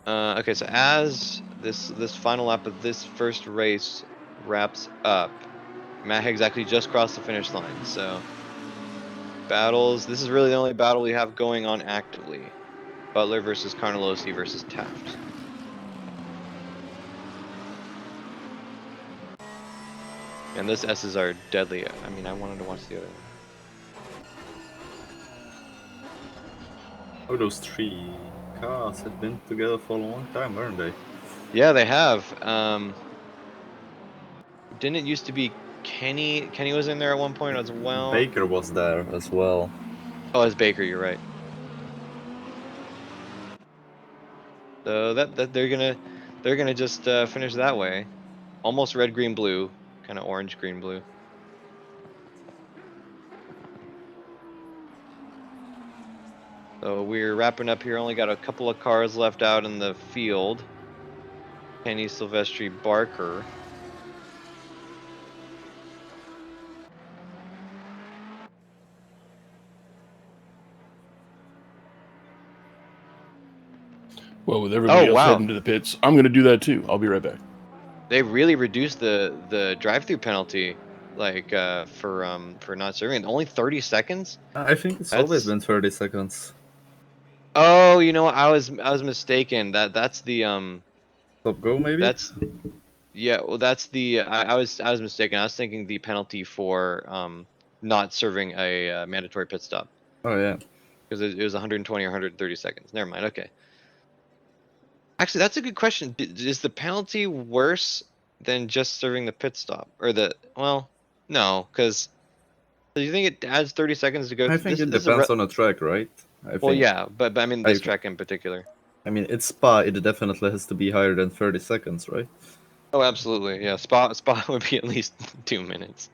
Okay, so as this final lap of this first race wraps up, Matt Higgs actually just crossed the finish line. So battles. This is really the only battle we have going on actively. Butler versus Carnelosi versus Taft. And this S's are deadly. I mean, I wanted to watch the other one. Oh, those three cars had been together for a long time, weren't they? Yeah, they have. Didn't it used to be Kenny? Kenny was in there at one point as well. Baker was there as well. Oh, it's Baker. You're right. So that they're gonna just finish that way, almost red, green, blue, kind of orange, green, blue. So we're wrapping up here. Only got a couple of cars left out in the field. Kenny, Silvestri, Barker. Well, with everybody else wow. heading to the pits, I'm going to do that too. I'll be right back. They really reduced the drive-through penalty, like for not serving. Only 30 seconds. I think it's always been 30 seconds. Oh, you know what? I was mistaken. That's the Stop go maybe? That's yeah. Well, that's the I was mistaken. I was thinking the penalty for not serving a mandatory pit stop. Oh yeah. Because it was 120 or 130 seconds. Never mind. Okay. Actually, that's a good question. Is the penalty worse than just serving the pit stop, or well, no, because do you think it adds 30 seconds to go? I think it depends on the track, right? Well, yeah, but I mean this track in particular. I mean, it's Spa. It definitely has to be higher than 30 seconds, right? Oh, absolutely. Yeah, Spa would be at least 2 minutes.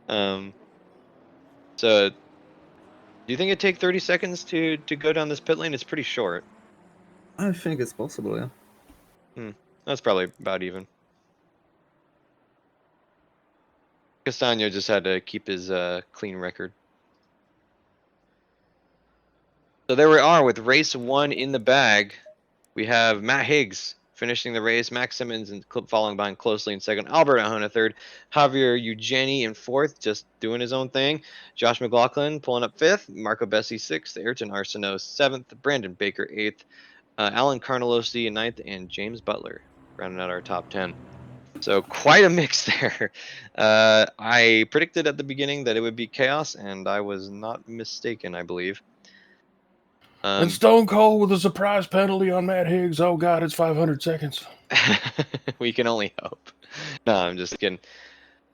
So, do you think it'd take 30 seconds to go down this pit lane? It's pretty short. I think it's possible, yeah. That's probably about even. Castaño just had to keep his clean record. So there we are with race 1 in the bag. We have Matt Higgs finishing the race, Max Simmons and following behind closely in second, Albert Ahona third, Javier Eugeni in fourth, just doing his own thing, Josh McLaughlin pulling up fifth, Marco Bessi sixth, Ayrton Arsenault seventh, Brandon Baker eighth, Alan Carnelosi ninth, and James Butler rounding out our top 10. So quite a mix there. I predicted at the beginning that it would be chaos, and I was not mistaken, I believe. And Stone Cold with a surprise penalty on Matt Higgs. Oh, God, it's 500 seconds. We can only hope. No, I'm just kidding.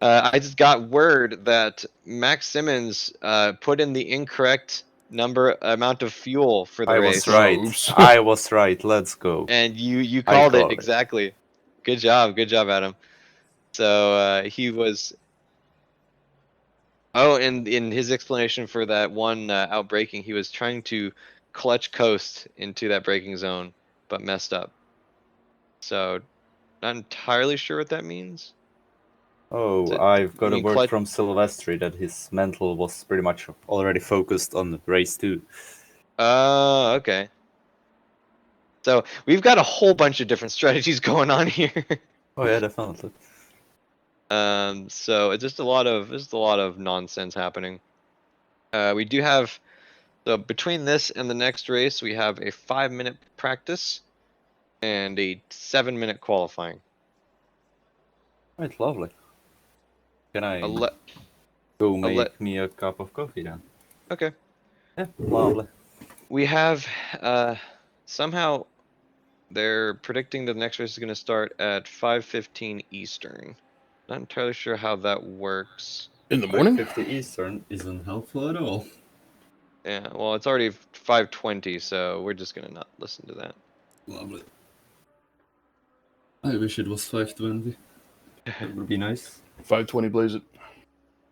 I just got word that Max Simmons put in the incorrect amount of fuel for the I race. was right. Oops. I was right. Let's go. And you I called it called it. exactly. Good job, Adam. So he was. Oh, and in his explanation for that one outbraking, he was trying to clutch coast into that braking zone, but messed up. So, not entirely sure what that means. Oh, It- I've got I a mean, word from Silvestri that his mental was pretty much already focused on race 2. Okay. So we've got a whole bunch of different strategies going on here. Oh yeah, definitely. So it's just a lot of nonsense happening. We do have, so between this and the next race, we have a 5-minute practice and a 7-minute qualifying. Right, lovely. Can I I'll let, go I'll let, make me a cup of coffee then? okay. Yeah, lovely. We have, somehow they're predicting the next race is going to start at 5:15 Eastern. Not entirely sure how that works. In the morning? 5:50 Eastern isn't helpful at all. Yeah, well, it's already 5:20, so we're just gonna not listen to that. Lovely. I wish it was 5:20. That would be nice. 5:20 blaze it.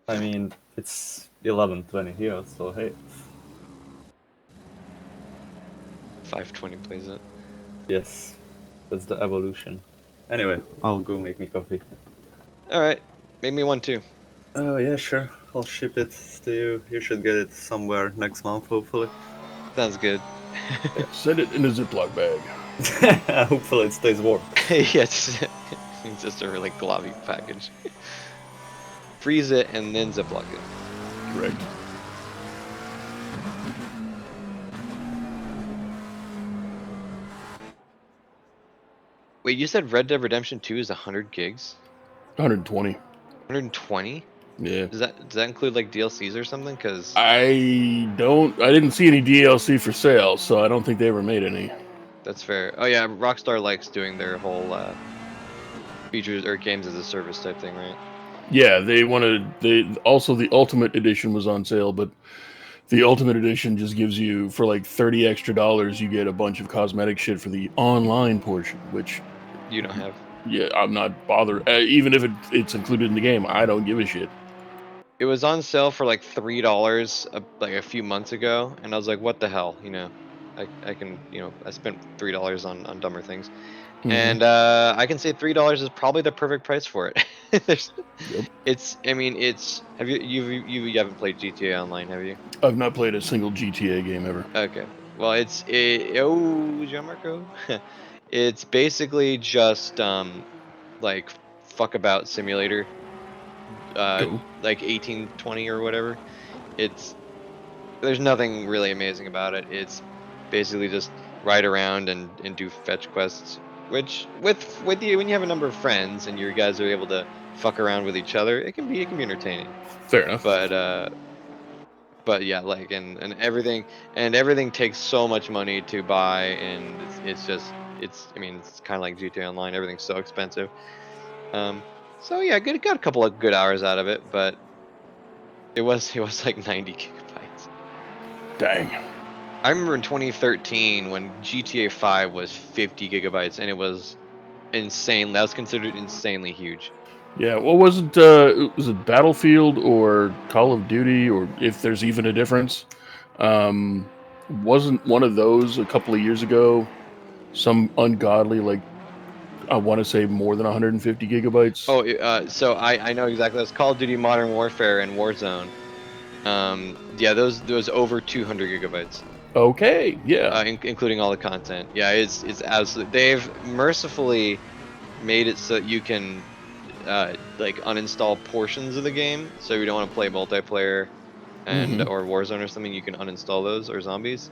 I mean, it's 11:20 here, so hey. 5:20 plays it. Yes, that's the evolution. Anyway, I'll go make me coffee. All right, make me one too. Oh yeah, sure. I'll ship it to you. You should get it somewhere next month, hopefully. Sounds good. Send it in a Ziploc bag. Hopefully it stays warm. Yeah, it's just a really globby package. Freeze it and then Ziploc it. Correct. Wait, you said Red Dead Redemption 2 is 100 gigs? 120. 120? Yeah. Does that include like DLCs or something? Cause I didn't see any DLC for sale, so I don't think they ever made any. that's fair. Oh yeah, Rockstar likes doing their whole features or games as a service type thing, right? Yeah, also the Ultimate Edition was on sale, but the Ultimate Edition just gives you, for like $30 extra, you get a bunch of cosmetic shit for the online portion, which, You don't have. yeah, I'm not bothered. Even if it's included in the game, I don't give a shit. It was on sale for like $3 like a few months ago, and I was like, "What the hell?" I can, I spent $3 on dumber things, and I can say $3 is probably the perfect price for it. There's, Yep. I mean, it's. Have you haven't played GTA Online, have you? I've not played a single GTA game ever. Okay, well, oh, Gianmarco, it's basically just like fuck about simulator, Cool. like 1820 or whatever. There's nothing really amazing about it. It's basically just ride around and do fetch quests, which with you, when you have a number of friends and you guys are able to fuck around with each other, it can be entertaining. Fair enough. But yeah, like and everything takes so much money to buy, and it's just I mean, it's kind of like GTA Online. Everything's so expensive. So yeah, got a couple of good hours out of it, but it was like 90 gigabytes. Dang. I remember in 2013 when GTA 5 was 50 gigabytes, and it was insane. That was considered insanely huge. Yeah, what was it? Was it Battlefield or Call of Duty, or if there's even a difference? Wasn't one of those a couple of years ago some ungodly, like, I want to say more than 150 gigabytes? Oh, so I know exactly. That's Call of Duty Modern Warfare and Warzone. Yeah, those over 200 gigabytes, Okay, yeah. including all the content. Yeah, it's absolutely. They've mercifully made it so that you can like uninstall portions of the game. So if you don't want to play multiplayer or Warzone or something, you can uninstall those, or zombies.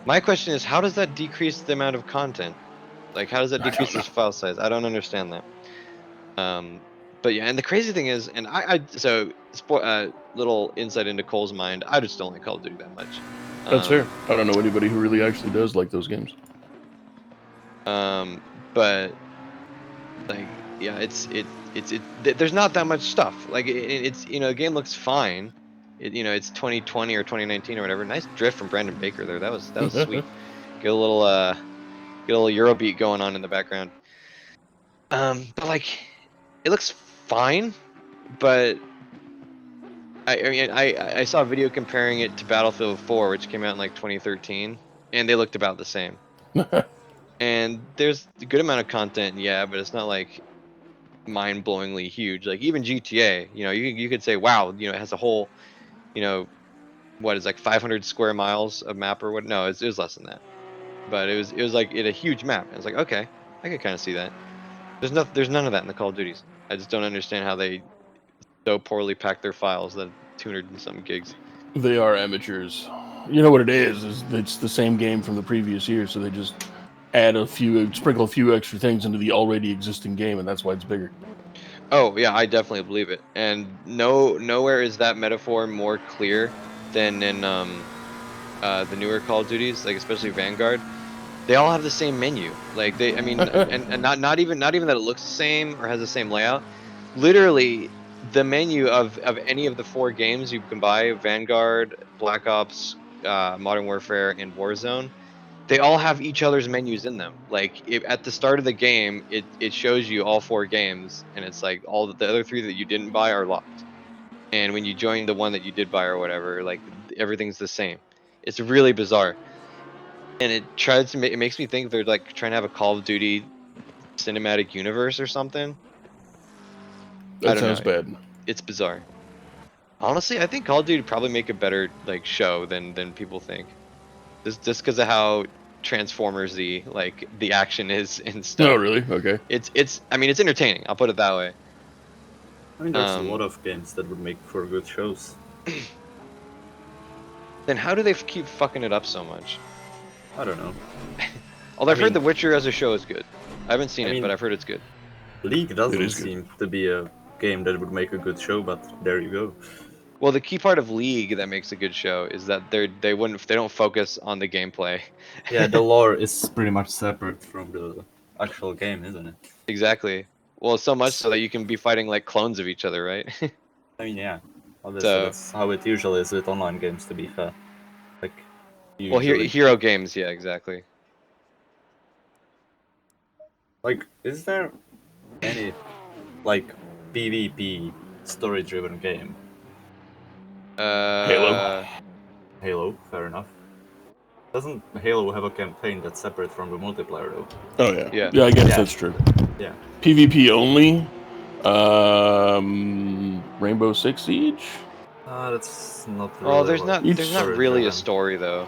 My question is, how does that decrease the amount of content? Like, how does that I don't decrease know. the file size? I don't understand that. But yeah, and the crazy thing is, and little insight into Cole's mind, I just don't like Call of Duty that much. That's fair. I don't know anybody who really actually does like those games. But like yeah, there's not that much stuff. Like it's the game looks fine. It's 2020 or 2019 or whatever. Nice drift from Brandon Baker there. That was sweet. Get a little Eurobeat going on in the background. But like, it looks fine, but I saw a video comparing it to Battlefield 4, which came out in like 2013, and they looked about the same. And there's a good amount of content, yeah, but it's not like mind-blowingly huge. Like even GTA, you could say, wow, it has a whole, what is like 500 square miles of map or what? No, it was less than that. But it was like a huge map. I was like, okay, I could kind of see that. There's none of that in the Call of Duties. I just don't understand how they so poorly pack their files that 200 and some gigs. They are amateurs. You know what it is it's the same game from the previous year, so they just sprinkle a few extra things into the already existing game, and that's why it's bigger. Oh yeah, I definitely believe it. And nowhere is that metaphor more clear than in the newer Call of Duties, like especially Vanguard. They all have the same menu. Like and not even that it looks the same or has the same layout. Literally, the menu of any of the 4 games you can buy, Vanguard, Black Ops, Modern Warfare, and Warzone, they all have each other's menus in them. Like at the start of the game, it shows you all 4 games, and it's like all the other 3 that you didn't buy are locked. And when you join the one that you did buy or whatever, like everything's the same. It's really bizarre, and it makes me think they're like trying to have a Call of Duty cinematic universe or something. I That don't sounds know. bad. It's bizarre. Honestly, I think Call of Duty would probably make a better like show than people think. Just because of how Transformers the action is and Oh, stuff. really? Okay. I mean it's entertaining. I'll put it that way. I mean, there's a lot of games that would make for good shows. Then how do they keep fucking it up so much? I don't know. Although I've heard mean- The Witcher as a show is good. I haven't seen I it, mean- but I've heard it's good. League doesn't is good. seem to be a game that would make a good show, but there you go. Well, the key part of League that makes a good show is that they don't focus on the gameplay. Yeah, the lore is pretty much separate from the actual game, isn't it? Exactly. Well, so much so that you can be fighting like clones of each other, right? I mean, yeah. Obviously, So, that's how it usually is with online games, to be fair. Like, well, usually. hero games, yeah, exactly. Like, is there any, like, PvP story-driven game? Halo. Halo, fair enough. Doesn't Halo have a campaign that's separate from the multiplayer, though? Oh, yeah. Yeah. Yeah, I guess Yeah. that's true. Yeah. PvP only. Rainbow Six Siege. That's not really. Oh, there's like not really a story-driven. story though.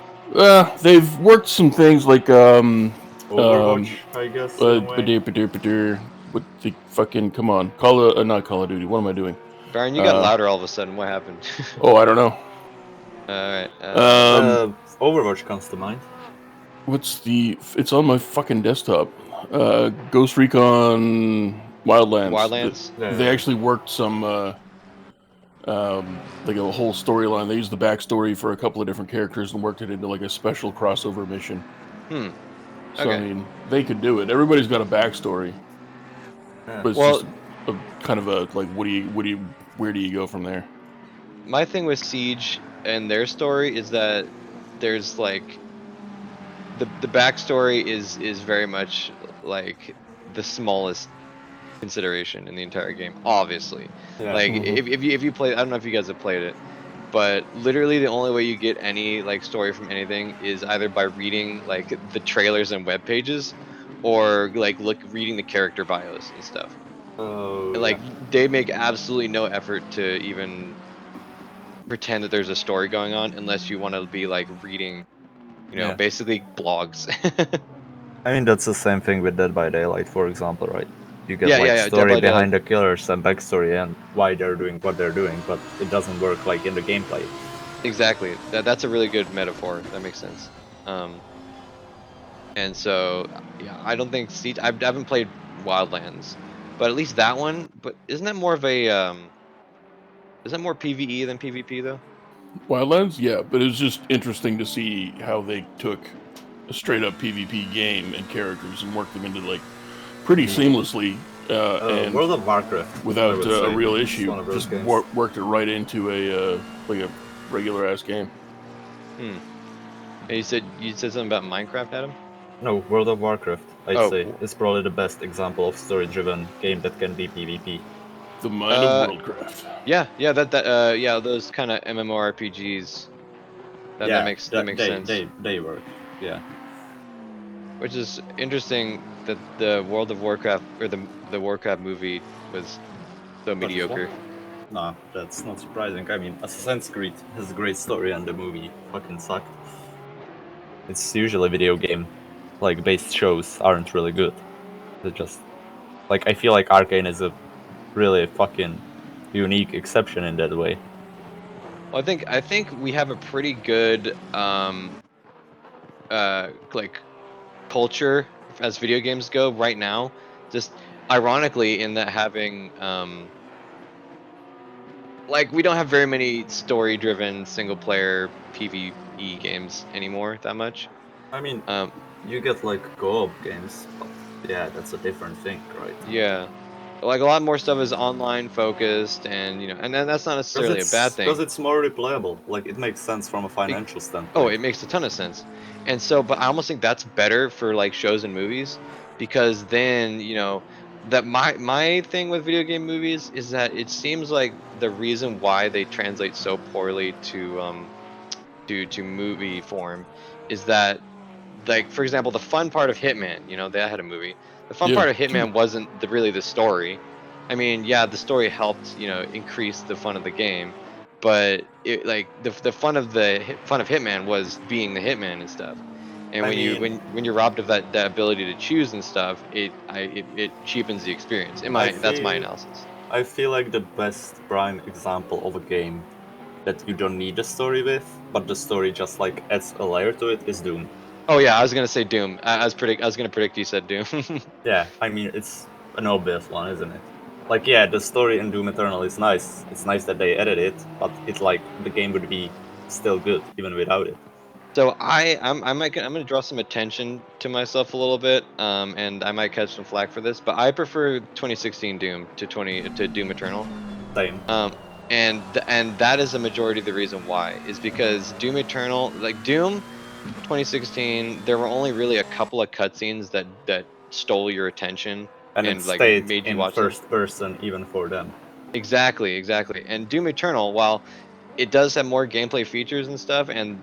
They've worked some things like Overwatch, I guess. In a way. what the fucking come on, not Call of Duty. What am I doing? Baron, you got louder all of a sudden. What happened? Oh, I don't know. All right. Overwatch comes to mind. It's on my fucking desktop. Ghost Recon Wildlands. Wildlands. They actually worked some like a whole storyline. They used the backstory for a couple of different characters and worked it into like a special crossover mission. Hmm. So Okay. I mean, they could do it. Everybody's got a backstory, Yeah. but it's Well- just a kind of a like, where do you go from there? My thing with Siege and their story is that there's like the backstory is very much like the smallest consideration in the entire game. Obviously, Yeah. like Mhm. if you play, I don't know if you guys have played it, but literally the only way you get any like story from anything is either by reading like the trailers and web pages, or like reading the character bios and stuff. Oh, Like they make absolutely no effort to even pretend that there's a story going on unless you want to be like reading, Yeah. basically blogs. I mean, that's the same thing with Dead by Daylight, for example, right? You get Yeah, like yeah, Dead story by behind the killers and backstory and why they're doing what they're doing, but it doesn't work like in the gameplay. Exactly. That's a really good metaphor. That makes sense. And so yeah, I don't think Siege. I haven't played Wildlands, but at least that one. But isn't that more of a Is that more PVE than PvP though? Wildlands, yeah, but it was just interesting to see how they took a straight up PvP game and characters and worked them into like pretty seamlessly and World of Warcraft. I without would a say, real is issue, one of those just games. worked it right into a like a regular ass game. And you said something about Minecraft, Adam? No, World of Warcraft, I'd Oh, say, is probably the best example of story-driven game that can be PvP. The mind of Worldcraft. Yeah, yeah, those kind of MMORPGs. That makes sense. They work. Yeah. Which is interesting that the World of Warcraft or the Warcraft movie was so mediocre. Nah, that's not surprising. I mean, Assassin's Creed has a great story and the movie fucking sucked. It's usually video game like based shows aren't really good. They're just like I feel like Arcane is a really fucking unique exception in that way. Well, I think we have a pretty good like culture as video games go right now. Just ironically, in that having like we don't have very many story-driven single-player PvE games anymore that much. I mean, Um, you get like co-op games, but yeah, that's a different thing, right? yeah, like a lot more stuff is online focused, and and then that's not necessarily a bad thing. Because it's more replayable. Like it makes sense from a financial Oh, standpoint. it makes a ton of sense. And so, but I almost think that's better for like shows and movies because then, that my thing with video game movies is that it seems like the reason why they translate so poorly to movie form is that, like, for example, the fun part of Hitman, they had a movie. The fun Yeah. part of Hitman wasn't really the story. I mean, yeah, the story helped, increase the fun of the game, but it like the fun of fun of Hitman was being the Hitman and stuff. And I when you mean, when you're robbed of that ability to choose and stuff, it cheapens the experience. That's my analysis. I feel like the best prime example of a game that you don't need a story with, but the story just like adds a layer to it is Doom. Oh yeah, I was gonna say Doom. I was gonna predict you said Doom. Yeah, I mean it's an obvious one, isn't it? Like yeah, the story in Doom Eternal is nice. It's nice that they added it, but it's like the game would be still good even without it. So I'm gonna draw some attention to myself a little bit, and I might catch some flack for this, but I prefer 2016 Doom to Doom Eternal, Same. and that is the majority of the reason why is because Doom Eternal, like Doom 2016, there were only really a couple of cutscenes that stole your attention And it and like stayed made you in watch them. first person even for them. Exactly. And Doom Eternal, while it does have more gameplay features and stuff, and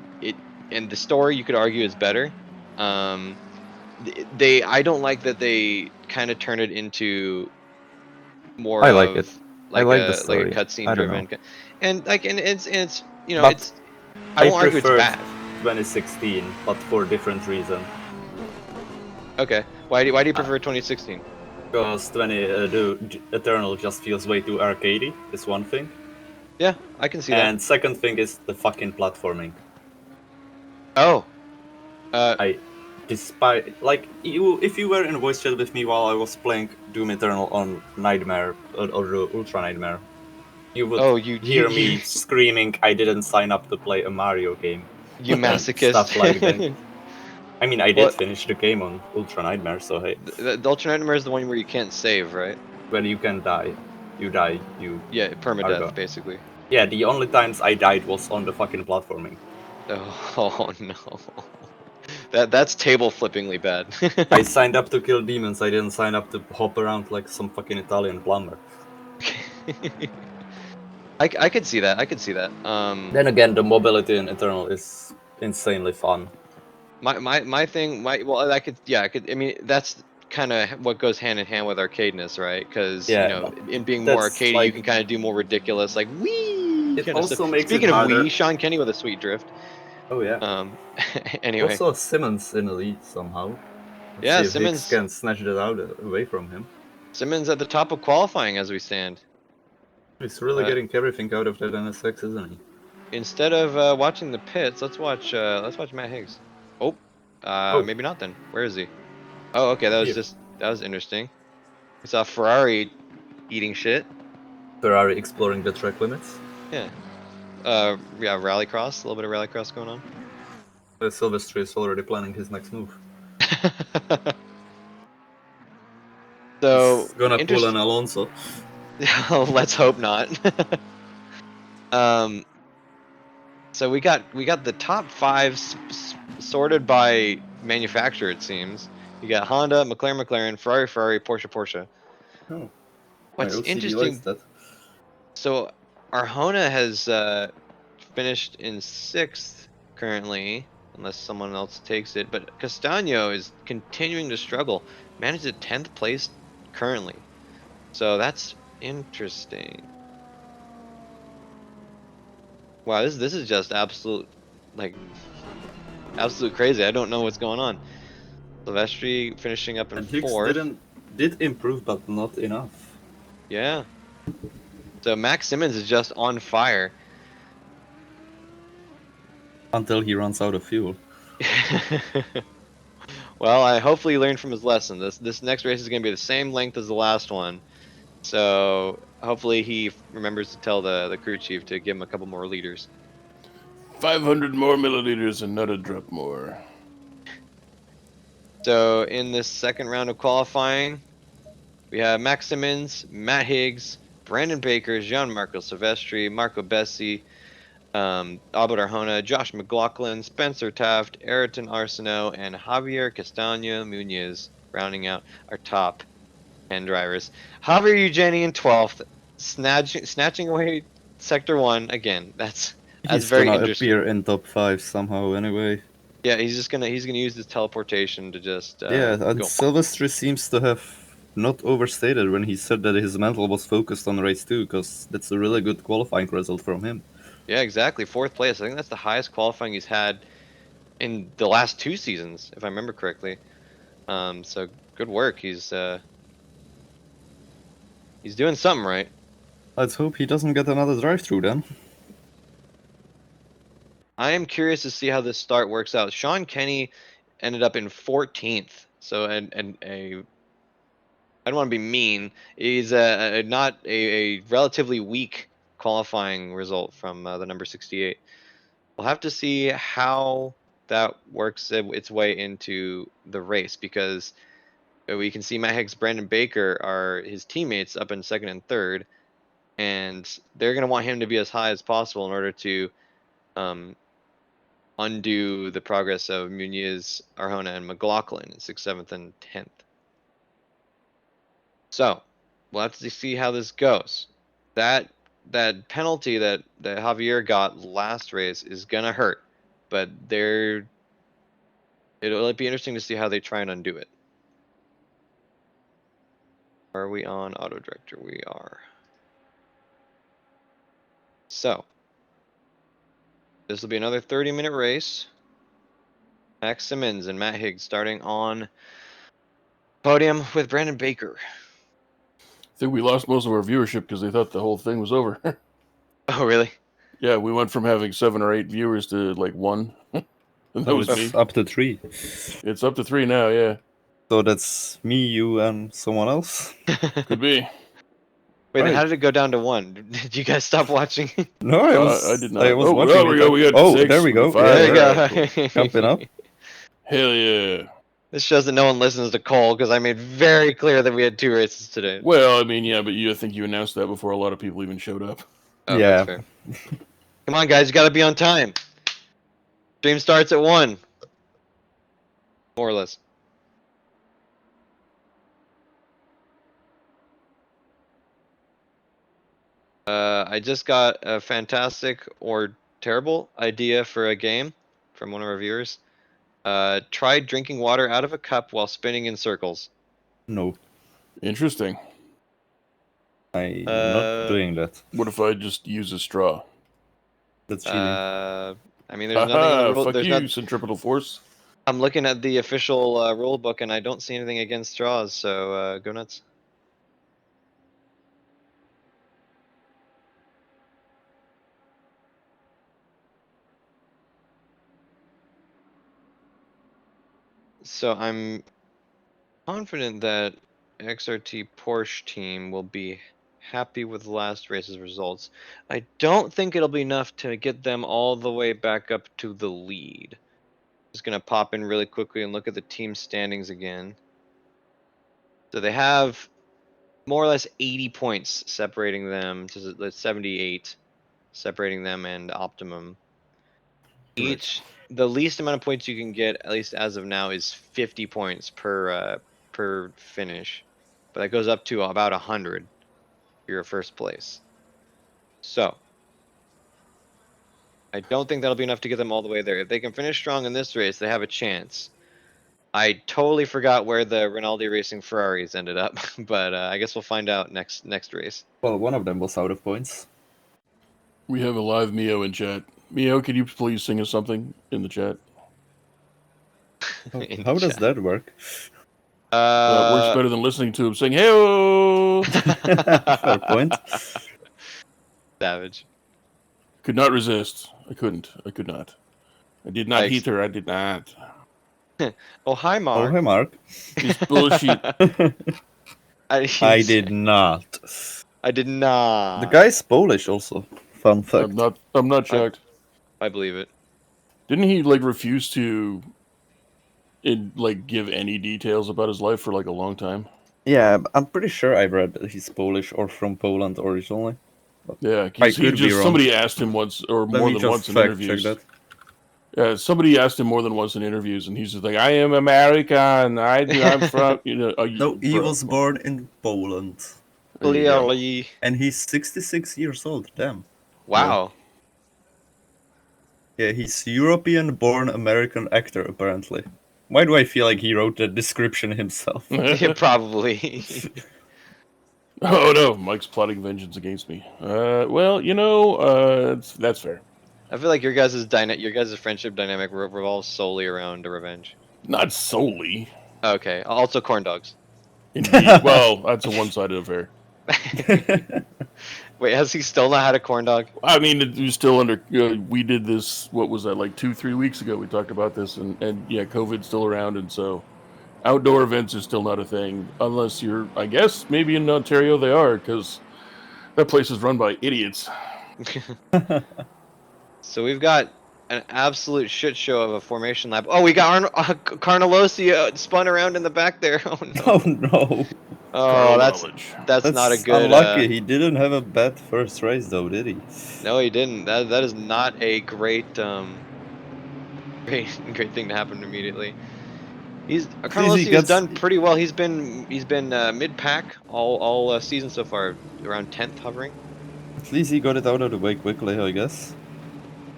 the story you could argue is better. Um, I don't like that they kind of turn it into more I like it. of I like the like a story. cutscene I don't know. driven, and it's But it's I I won't argue it's preferred bad. 2016, but for different reason. Okay, why do you prefer 2016? Because Eternal just feels way too arcadey, is one thing. Yeah, I can see that. And second thing is the fucking platforming. Oh, I, despite like you, if you were in voice chat with me while I was playing Doom Eternal on Nightmare or Ultra Nightmare, you would oh, you hear me screaming, "I didn't sign up to play a Mario game." you and stuff like that. masochist. I mean, I did Well, finish the game on Ultra Nightmare, so hey, the Ultra Nightmare is the one where you can't save, right? when you can die, you die, you Yeah, are permadeath gone. basically. Yeah, the only times I died was on the fucking platforming. Oh no. That's table flippingly bad. I signed up to kill demons, I didn't sign up to hop around like some fucking Italian plumber. I could see that. I could see that. Then again, the mobility in Eternal is insanely fun. My thing, well, I mean, that's kind of what goes hand in hand with arcadeness, right? Because Yeah, but in being more that's arcadey, you like can kind of do more ridiculous, like wee it kind of stuff. also makes it Speaking of harder. wee, Sean Kenny with a sweet drift. Oh yeah. Anyway, Also Simmons in the lead somehow. Let's yeah, see if Hicks Simmons can snatch that out away from him. at the top of qualifying as we stand. He's really Uh, getting everything out of that NSX, isn't he? Instead of watching the pits, let's watch Matt Higgs. Oh, Oh, maybe not then. Where is he? Oh, okay, yeah. that was interesting. We saw Ferrari eating shit. Ferrari exploring the track limits. Yeah. Yeah, rallycross, a little bit of rallycross going on. Silvestri is already planning his next move. So He's gonna pull an Alonso. let's hope not. So we got the top 5 sorted by manufacturer. It seems you got Honda, McLaren, Ferrari, Porsche. Oh, my What's OCD likes interesting? that. So Arjona has finished in 6th currently, unless someone else takes it. But Castano is continuing to struggle. Managed at 10th place currently. So that's interesting. Wow, this is just absolute crazy. I don't know what's going on. Silvestri finishing up in And Hicks 4th. did improve, but not enough. Yeah. So Max Simmons is just on fire. Until he runs out of fuel. Well, I hopefully learned from his lesson. This next race is going to be the same length as the last one. So hopefully he remembers to tell the crew chief to give him a couple more liters. 500 more milliliters and not a drop more. So in this second round of qualifying, we have Max Simmons, Matt Higgs, Brandon Baker, Gianmarco Silvestri, Marco Bessi, Albert Arjona, Josh McLaughlin, Spencer Taft, Ayrton Arsenault, and Javier Castaño Munoz rounding out our top 10 drivers. Javier Eugeni in 12th, snatching away Sector 1 again. That's He's very gonna interesting. appear in top 5 somehow anyway. Yeah, he's gonna use his teleportation to just Yeah, and go. Silvestri seems to have not overstated when he said that his mental was focused on race 2, because that's a really good qualifying result from him. Yeah, exactly. 4th place. I think that's the highest qualifying he's had in the last 2 seasons, if I remember correctly. So good work. He's doing something right. Let's hope he doesn't get another drive-through then. I am curious to see how this start works out. Sean Kenny ended up in 14th. So and I don't want to be mean. He's not a relatively weak qualifying result from the number 68. We'll have to see how that works its way into the race, because we can see Matt Hicks, Brandon Baker are his teammates up in 2nd and 3rd, and they're going to want him to be as high as possible in order to undo the progress of Munoz, Arjona, and McLaughlin in 6th, 7th, and 10th. So we'll have to see how this goes. That penalty that Javier got last race is gonna hurt, but it'll be interesting to see how they try and undo it. Are we on auto director? We are. So this will be another 30-minute race. Max Simmons and Matt Higgs starting on podium with Brandon Baker. I think we lost most of our viewership because they thought the whole thing was over. Oh, really? Yeah, we went from having 7 or 8 viewers to like 1. And that No, was me. it's up to 3. It's up to 3 now, yeah. So that's me, you, and someone else? Could be. Wait, then how Right. did it go down to 1? Did you guys stop watching? No, I did not. I was Oh, watching there we it. go. We got Oh, 6. there we go. 5. There you Yeah, All go. right, cool. Jumping up. Hell yeah. This shows that no one listens to Cole, because I made very clear that we had 2 races today. Well, I mean, yeah, but I think you announced that before a lot of people even showed up. Oh, Yeah. that's fair. Come on, guys, you got to be on time. Stream starts at 1. More or less. I just got a fantastic or terrible idea for a game from one of our viewers. Try drinking water out of a cup while spinning in circles. No, Interesting. I'm not doing that. What if I just use a straw? That's cheating. I mean, there's nothing in the Haha, rule. fuck There's you, not. centripetal force. I'm looking at the official rule book, and I don't see anything against straws. So go nuts. So I'm confident that XRT Porsche team will be happy with last race's results. I don't think it'll be enough to get them all the way back up to the lead. Just gonna pop in really quickly and look at the team standings again. So they have more or less 80 points separating them to 78, separating them and Optimum. The least amount of points you can get, at least as of now, is 50 points per finish, but that goes up to about 100 for your first place. So I don't think that'll be enough to get them all the way there. If they can finish strong in this race, they have a chance. I totally forgot where the Rinaldi Racing Ferraris ended up, but I guess we'll find out next race. Well, one of them was out of points. We have a live Mio in chat. Mio, could you please sing us something in the chat? In How the does chat. that work? That works better than listening to him sing, hey-oh! Fair point. Savage. Could not resist. I couldn't. I could not. I did not hit her. I did not. Oh, hi, Oh, Mark. hey, Mark. It's bullshit. I did not. I did not. The guy's Polish also. Fun fact. I'm not shocked. I believe it. Didn't he like refuse to give any details about his life for like a long time? Yeah, I'm pretty sure I read that he's Polish or from Poland originally. Yeah, I because could be wrong. somebody asked him once or Let more me than just once in fact interviews. check that. Yeah, somebody asked him more than once in interviews, and he's just like, "I am American. I'm from No, he bro. was born in Poland. There you go. Clearly. And he's 66 years old, damn. Wow. Yeah, he's European-born American actor, apparently. Why do I feel like he wrote the description himself? Yeah, probably. Oh no, Mike's plotting vengeance against me. Well, that's fair. I feel like your guys' friendship dynamic revolves solely around the revenge. Not solely. Okay. Also corn dogs. Indeed. Well, that's a one-sided affair. Wait, has he still not had a corn dog? I mean, it was still under. We did this. What was that? Like 2-3 weeks ago, we talked about this, and yeah, COVID's still around, and so outdoor events is still not a thing unless you're. I guess maybe in Ontario they are because that place is run by idiots. So we've got an absolute shit show of a formation lap. Oh, we got Carnelosi spun around in the back there. Oh no. Oh no. Oh, that's not a good. Unlucky. He didn't have a bad first race though, did he? No, he didn't. That is not a great great thing to happen immediately. Carnelosi has done pretty well. He's been mid pack all season so far, around 10th hovering. At least he got it out of the way quickly, I guess.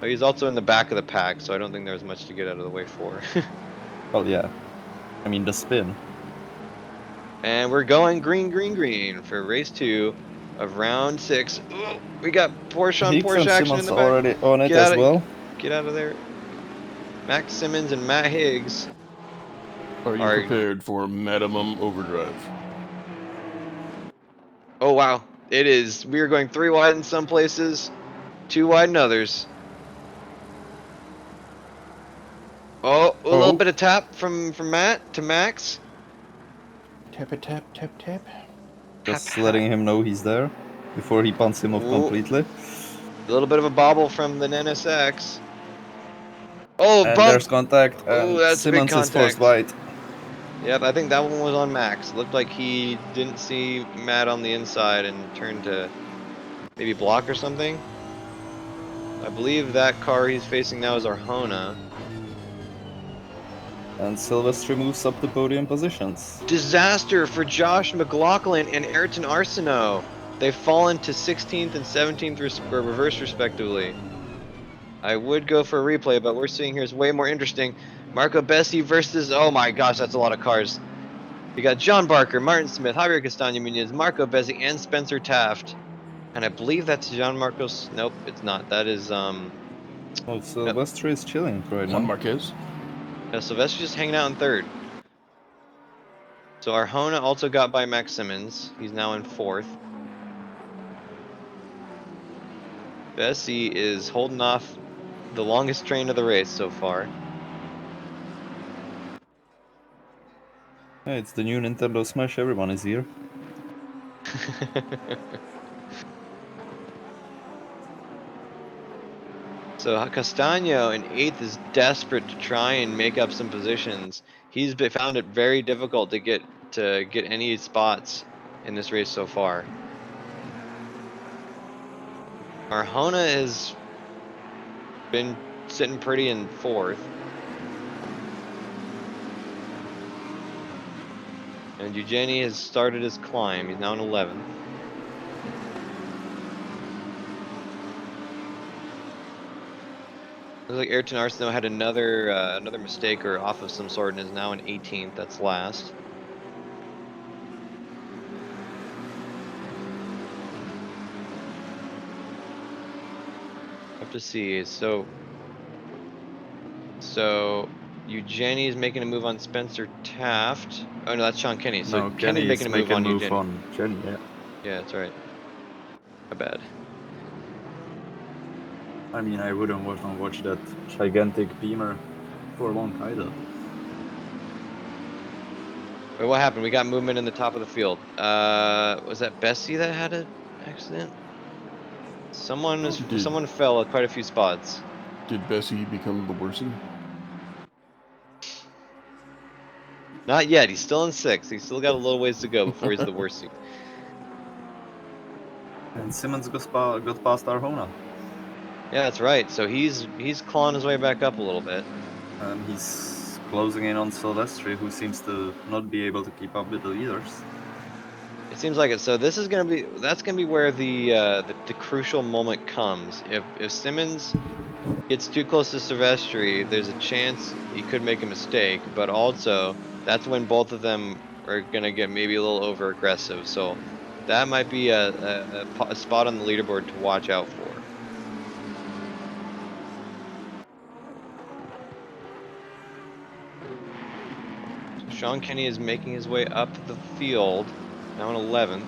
But he's also in the back of the pack, so I don't think there's much to get out of the way for. Well, yeah. I mean, the spin. And we're going green for race 2 of round 6. Ooh, we got Porsche on Porsche action in the back. already on it as well. Get out of there. Max Simmons and Matt Higgs. Are you prepared for minimum overdrive? Oh wow, it is. We are going 3 wide in some places, 2 wide in others. Oh, a little bit of tap from Matt to Max. Tap. Just letting him know he's there before he punts him off completely. A little bit of a bobble from the NSX. Oh, and bump! There's contact. And that's Simmons big is forced contact. wide. Yep, I think that one was on Max. Looked like he didn't see Matt on the inside and turned to maybe block or something. I believe that car he's facing now is Arjona. And Silvestri moves up the podium positions. Disaster for Josh McLaughlin and Ayrton Arsenault. They've fallen to 16th and 17th reverse respectively. I would go for a replay, but we're seeing here is way more interesting. Marco Bessi versus, oh my gosh, that's a lot of cars. We got John Barker, Martin Smith, Javier Castaño Munoz, Marco Bessi, and Spencer Taft. And I believe that's John Marcos. Nope, it's not. That is Oh, Silvestri is chilling right now. Juan Marquez. No, Sylvester's just hanging out in 3rd. So Arjona also got by Max Simmons. He's now in 4th. Bessi is holding off the longest train of the race so far. Hey, it's the new Nintendo Smash. Everyone is here. So Castaño in 8th is desperate to try and make up some positions. He's found it very difficult to get any spots in this race so far. Arjona has been sitting pretty in 4th. And Eugenie has started his climb. He's now in 11th. Looks like Ayrton Arsenault had another mistake or off of some sort and is now in 18th. That's last. Have to see. So Eugenie is making a move on Spencer Taft. Oh no, that's Sean Kenny. So No, Kenny's making a move on Eugenie. on Jenny, yeah. Yeah, that's right. My bad. I mean, I wouldn't want to watch that gigantic beamer for long either. Wait, what happened? We got movement in the top of the field. Was that Bessie that had an accident? Someone fell at quite a few spots. Did Bessie become the worsie? Not yet. He's still in 6th. He's still got a little ways to go before he's the worst. And Simmons got past Arjona. Yeah, that's right. So he's clawing his way back up a little bit. And he's closing in on Silvestri, who seems to not be able to keep up with the leaders. It seems like it. So this is that's gonna be where the crucial moment comes. If Simmons gets too close to Silvestri, there's a chance he could make a mistake. But also, that's when both of them are gonna get maybe a little over aggressive. So that might be a spot on the leaderboard to watch out for. Sean Kenny is making his way up the field, now in 11th.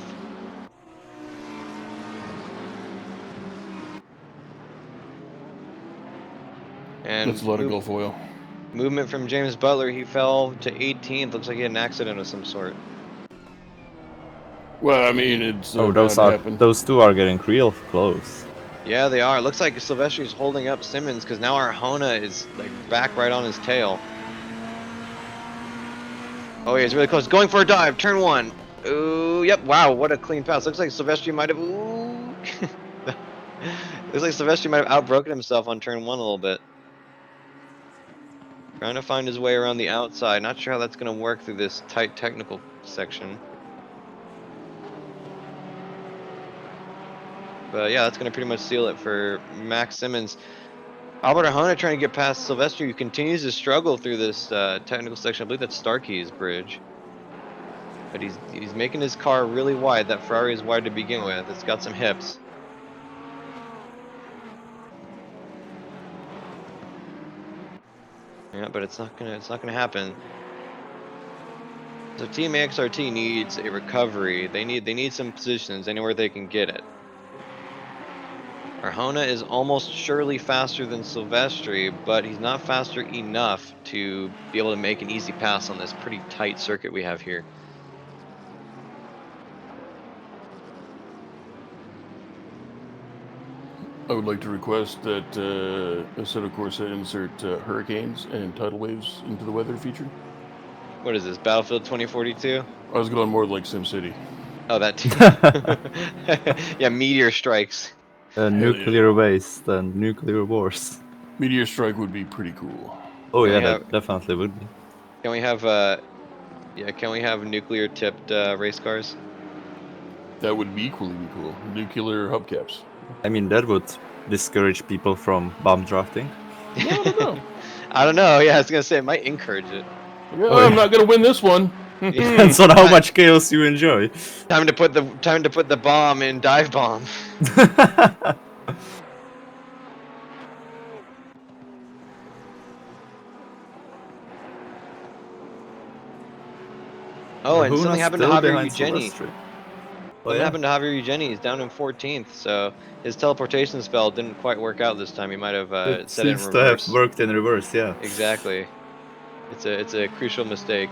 And That's a lot of Gulf oil. movement from James Butler, he fell to 18th. Looks like he had an accident of some sort. Well, I mean, it's those two are getting real close. Yeah, they are. It looks like Silvestri's holding up Simmons because now Arjona is like back right on his tail. Oh, yeah, he's really close. Going for a dive. Turn 1. Ooh, yep. Wow, what a clean pass. Looks like Silvestri might have. Ooh. Looks like Silvestri might have outbroken himself on turn 1 a little bit. Trying to find his way around the outside. Not sure how that's going to work through this tight technical section. But yeah, that's going to pretty much seal it for Max Simmons. Albert Arjona trying to get past Silvestri, who continues to struggle through this technical section. I believe that's Starkey's bridge. But he's making his car really wide. That Ferrari is wide to begin with. It's got some hips. Yeah, but it's not gonna happen. So Team AXRT needs a recovery. They need some positions anywhere they can get it. Arjona is almost surely faster than Silvestri, but he's not faster enough to be able to make an easy pass on this pretty tight circuit we have here. I would like to request that Assetto Corsa insert hurricanes and tidal waves into the weather feature. What is this, Battlefield 2042? I was going more like SimCity. Oh, that too. Yeah, meteor strikes. Nuclear waste and nuclear wars. Meteor strike would be pretty cool. Oh Can yeah, we have- that definitely would be. Can we have can we have nuclear tipped race cars? That would be equally cool. Nuclear hubcaps. I mean, that would discourage people from bomb drafting. No, I don't know. I don't know. Yeah, I was gonna say it might encourage it. Yeah, I'm not gonna win this one. Depends on how much chaos you enjoy. Time to put the bomb in dive bomb. Oh, and something happened to Javier Eugenie. What happened to Javier Eugenie? He's down in 14th, so his teleportation spell didn't quite work out this time. He might have set it in seems reverse. to have worked in reverse, yeah. Exactly. It's a crucial mistake.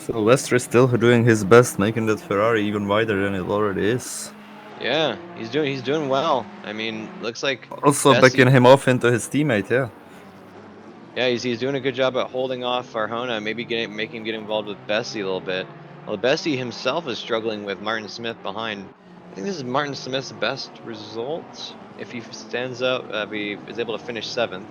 Silvestri is still doing his best, making that Ferrari even wider than it already is. Yeah, he's doing well. I mean, looks like Also Bessie- backing him off into his teammate, yeah. Yeah, he's doing a good job at holding off Arjona, maybe making him get involved with Bessie a little bit. Well, Bessie himself is struggling with Martin Smith behind. I think this is Martin Smith's best result if he stands up, if he is able to finish 7th.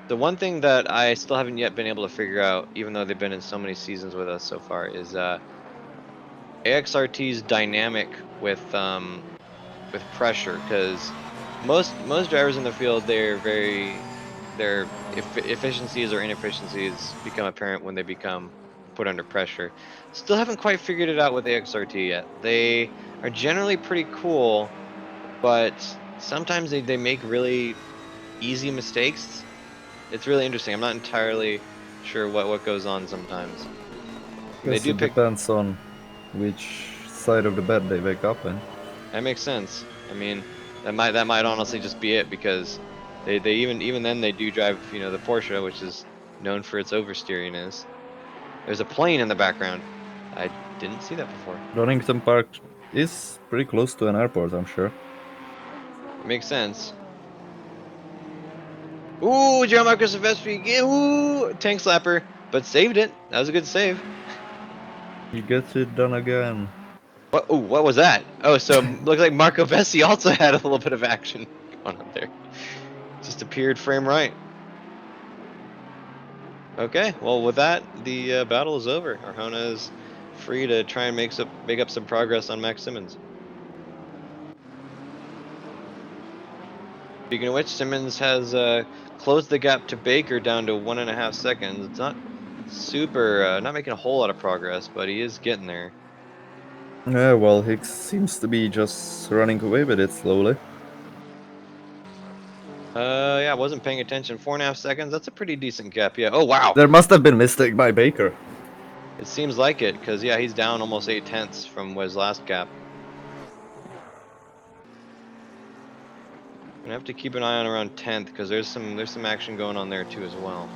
The one thing that I still haven't yet been able to figure out, even though they've been in so many seasons with us so far, is AXRT's dynamic with pressure, because most drivers in the field, their efficiencies or inefficiencies become apparent when they become put under pressure. Still haven't quite figured it out with AXRT yet. They are generally pretty cool, but sometimes they make really easy mistakes. It's really interesting. I'm not entirely sure what goes on sometimes. And they Guess do it pick. depends on which side of the bed they wake up in. That makes sense. I mean, that might honestly just be it, because they even then they do drive, you know, the Porsche, which is known for its oversteeriness. There's a plane in the background. I didn't see that before. Donington Park is pretty close to an airport, I'm sure. It makes sense. Ooh, John Marco Silvestri. Ooh, tank slapper, but saved it. That was a good save. He gets it done again. What? Ooh, what was that? Oh, so looks like Marco Vessi also had a little bit of action going on there. Just appeared frame right. Okay, well with that, the battle is over. Arjona is free to try and make up some progress on Max Simmons. Speaking of which, Simmons has closed the gap to Baker down to 1.5 seconds. It's not super, not making a whole lot of progress, but he is getting there. Yeah, well, Hicks seems to be just running away with it slowly. Yeah, I wasn't paying attention. 4.5 seconds. That's a pretty decent gap. Yeah. Oh wow. There must have been a mistake by Baker. It seems like it, because yeah, he's down almost 0.8 from his last gap. Gonna have to keep an eye on around 10th, because there's some action going on there too as well.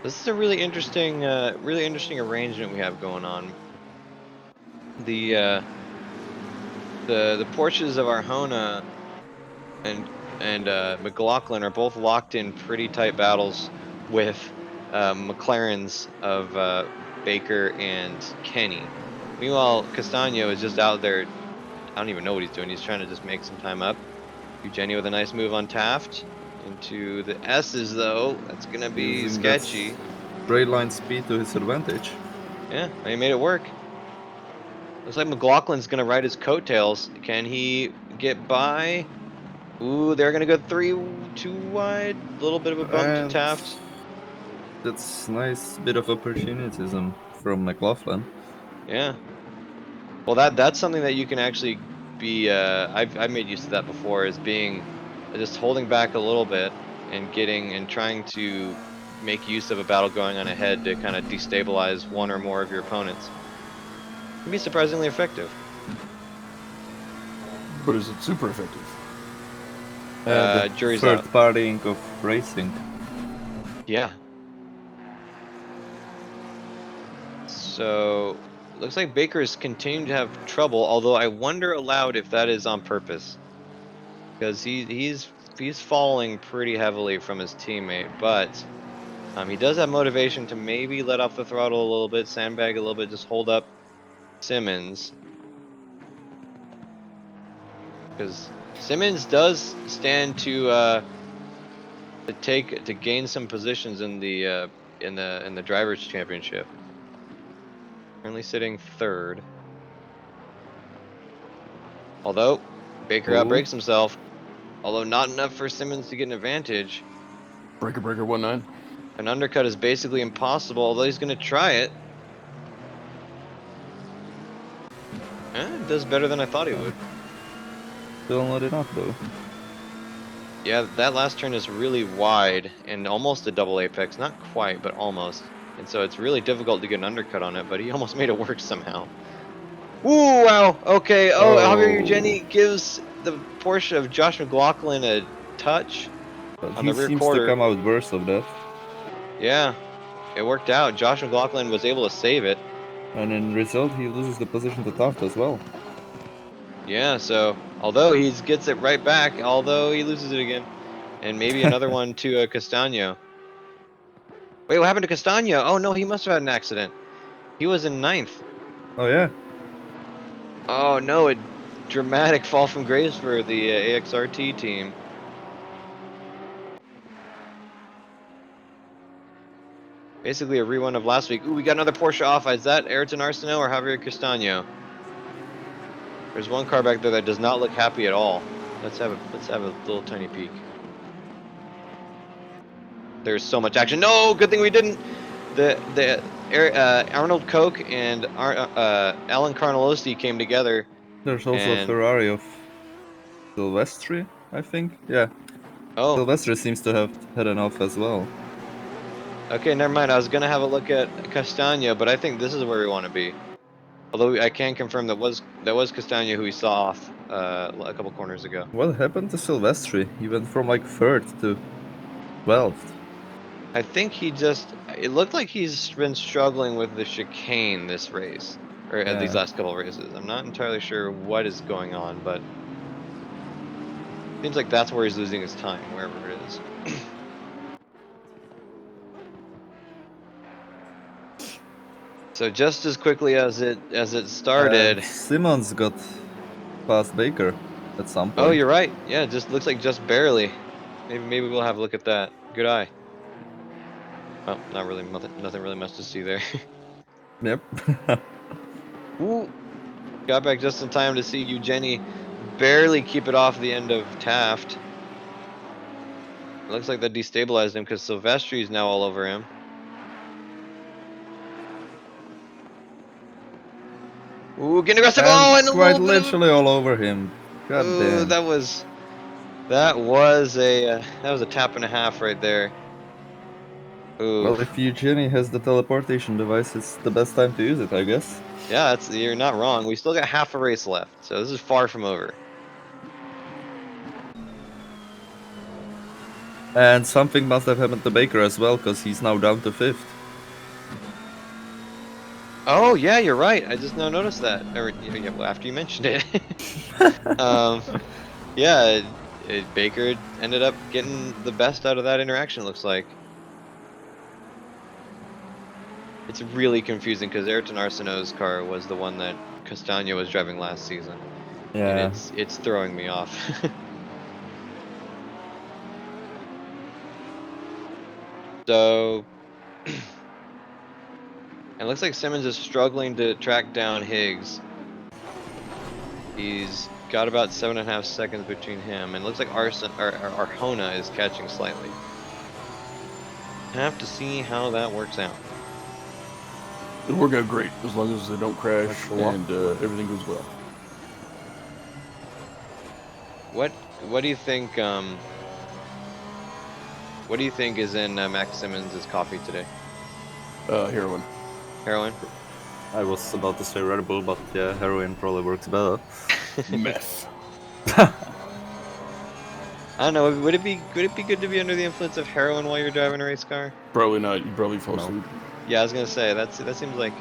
This is a really interesting arrangement we have going on. The Porsches of Arjona and McLaughlin are both locked in pretty tight battles with McLarens of Baker and Kenny. Meanwhile, Castagno is just out there. I don't even know what he's doing. He's trying to just make some time up. Eugenio with a nice move on Taft. Into the S's though. That's gonna be Using that sketchy. straight line speed to his advantage. Yeah, he made it work. Looks like McLaughlin's gonna ride his coattails. Can he get by? Ooh, they're gonna go too wide. A little bit of a bump to And Taft. that's nice bit of opportunism from McLaughlin. Yeah. Well, that's something that you can actually be. I've made use of that before, is being just holding back a little bit and trying to make use of a battle going on ahead to kind of destabilize one or more of your opponents. Can be surprisingly effective. But is it super effective? The Jury's third out. partying of racing. Yeah. So looks like Baker's continuing to have trouble, although I wonder aloud if that is on purpose, because he's falling pretty heavily from his teammate, but he does have motivation to maybe let off the throttle a little bit, sandbag a little bit, just hold up Simmons, because Simmons does stand to gain some positions in the drivers' championship. Currently sitting 3rd. Although Baker outbreaks himself, although not enough for Simmons to get an advantage. Breaker 1-9. An undercut is basically impossible, although he's going to try it. It does better than I thought he would. Still not enough though. Yeah, that last turn is really wide and almost a double apex. Not quite, but almost. And so it's really difficult to get an undercut on it, but he almost made it work somehow. Ooh, wow. Okay. Oh, Javier Eugeni gives the Porsche of Josh McLaughlin a touch. But on he the rear seems quarter. to come out worse of that. Yeah, it worked out. Josh McLaughlin was able to save it. And in result, he loses the position to Taft as well. Yeah, so although he gets it right back, although he loses it again, and maybe another one to Castagno. Wait, what happened to Castagno? Oh no, he must have had an accident. He was in 9th. Oh yeah. Oh no, a dramatic fall from grace for the AXRT team. Basically a rerun of last week. Ooh, we got another Porsche off. Is that Ayrton Arsenault or Javier Castagno? There's one car back there that does not look happy at all. Let's have a little tiny peek. There's so much action. No, good thing we didn't. Arnold Koch and Alan Carnelosi came together. There's also a And Ferrari of Silvestri, I think. Yeah. oh, Silvestri seems to have had an off as well. okay, never mind. I was gonna have a look at Castagno, but I think this is where we want to be. Although I can confirm that was Castagno who we saw off a couple corners ago. What happened to Silvestri? He went from like 3rd to 12th. I think he just. It looked like he's been struggling with the chicane this race, or at these Yeah. last couple of races. I'm not entirely sure what is going on, but seems like that's where he's losing his time, wherever it is. So just as quickly as it started. Simmons got past Baker at some point. Oh, you're right. Yeah, it just looks like just barely. Maybe we'll have a look at that. Good eye. Oh, not really. Nothing really much to see there. Yep. Ooh, got back just in time to see Eugenie barely keep it off the end of Taft. It looks like that destabilized him because Silvestri is now all over him. Ooh, getting aggressive! Oh, and a quite little bit literally all over him. God Ooh, damn. that was a tap and a half right there. Ooh. Well, if Eugenie has the teleportation device, it's the best time to use it, I guess. Yeah, you're not wrong. We still got half a race left, so this is far from over. And something must have happened to Baker as well, because he's now down to 5th. Oh yeah, you're right. I just now noticed that. Or yeah, well, after you mentioned it. Yeah, Baker ended up getting the best out of that interaction. It looks like. It's really confusing because Ayrton Arsenault's car was the one that Castagno was driving last season. Yeah. And it's throwing me off. So it looks like Simmons is struggling to track down Higgs. He's got about 7.5 seconds between him, and it looks like Arjona is catching slightly. Have to see how that works out. It'll work out great as long as they don't crash That's the one. and everything goes well. What do you think? What do you think is in Max Simmons' coffee today? Heroin. Heroin? I was about to say Red Bull, but yeah, heroin probably works better. Meth. I don't know. Would it be good to be under the influence of heroin while you're driving a race car? Probably not. You probably fall No. asleep. Yeah, I was gonna say that seems like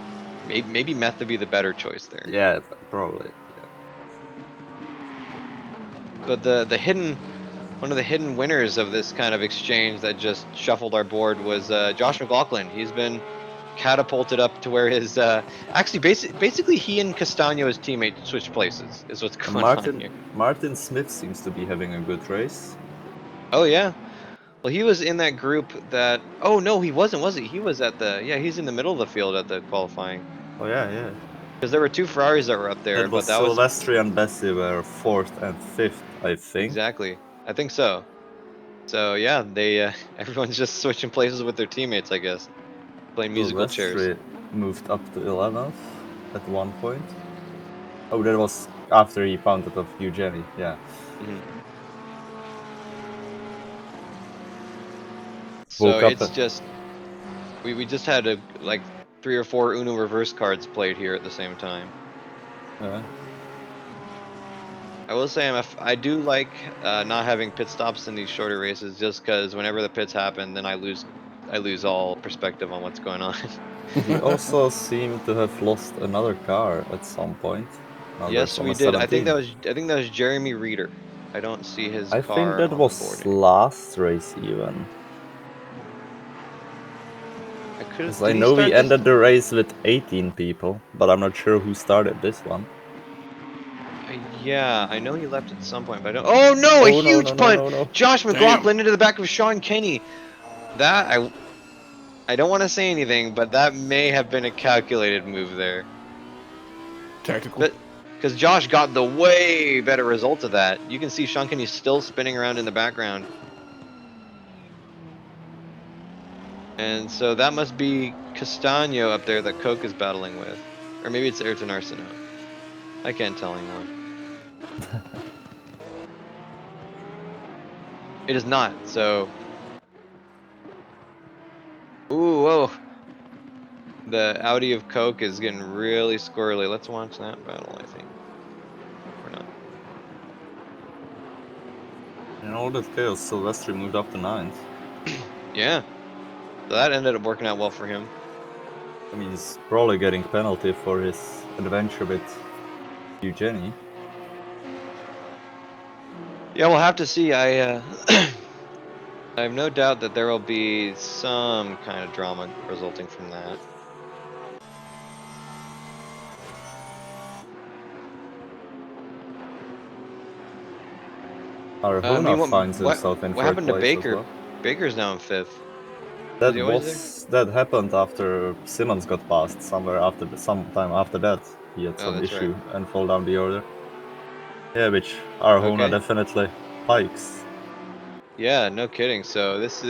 maybe meth would be the better choice there. Yeah, probably. But one of the hidden winners of this kind of exchange that just shuffled our board was Josh McLaughlin. He's been catapulted up to where his actually basically he and Castagno, his teammate, switched places. Is what's going on here. Martin Smith seems to be having a good race. Oh yeah. Well, he was in that group that. Oh no, he wasn't. Was he? He was at the. Yeah, he's in the middle of the field at the qualifying. Oh yeah. Because there were two Ferraris that were up there, That was but that was Silvestri and Bessie were 4th and 5th, I think. exactly. I think so. So yeah, they everyone's just switching places with their teammates, I guess, playing musical chairs. Silvestri moved up to 11th at one point. Oh, that was after he pounded off Eugenie, yeah. Mhm. Woke So up it's at- just we just had like 3 or 4 Uno reverse cards played here at the same time. Yeah. I will say I do like not having pit stops in these shorter races, just because whenever the pits happen, then I lose all perspective on what's going on. We also seem to have lost another car at some point. Now Yes, there's on we a did. 17. I think that was Jeremy Reeder. I don't see his I think car that on the was board. last race even. I could. Because I Did he know we start this? ended the race with 18 people, but I'm not sure who started this one. Yeah, I know he left at some point, but I don't. Oh no! A Oh no, no, huge no, punt! no, no. Josh Damn. McLaughlin into the back of Sean Kenny. That I don't want to say anything, but that may have been a calculated move there. Tactical. But because Josh got the way better result of that, you can see Sean Kenny still spinning around in the background. And so that must be Castano up there that Coke is battling with. Or maybe it's Ayrton Arsenault. I can't tell anymore. It is not, so. Ooh, whoa. The Audi of Coke is getting really squirrely. Let's watch that battle, I think. Or not. In all that chaos, Silvestri moved up to 9th. Yeah. So that ended up working out well for him. I mean, he's probably getting penalty for his adventure with Eugenie. Yeah, we'll have to see. I I have no doubt that there will be some kind of drama resulting from that. Arjona finds What himself in what 3rd happened to place as Baker? well. Baker's now in 5th. Was he always there? That happened after Simmons got passed. Sometime after that, he had Oh, some that's right. issue and fall down the order. Yeah, which Arjona Okay. definitely pikes. Yeah, no kidding. So this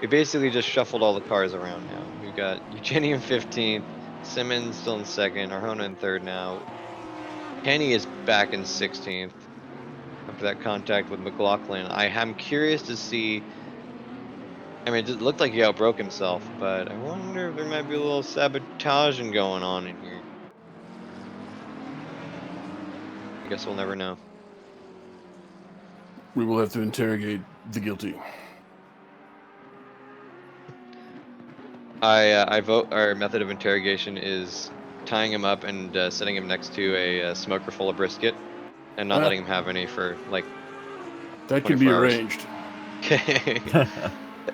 we basically just shuffled all the cars around now. We've got Eugenie in 15th, Simmons still in 2nd, Arjona in 3rd now. Kenny is back in 16th after that contact with McLaughlin. I am curious to see. I mean, it looked like he outbroke himself, but I wonder if there might be a little sabotaging going on in here. I guess we'll never know. We will have to interrogate the guilty. I vote our method of interrogation is tying him up and setting him next to a smoker full of brisket and not letting him have any for like That can be 24 hours. arranged. Okay.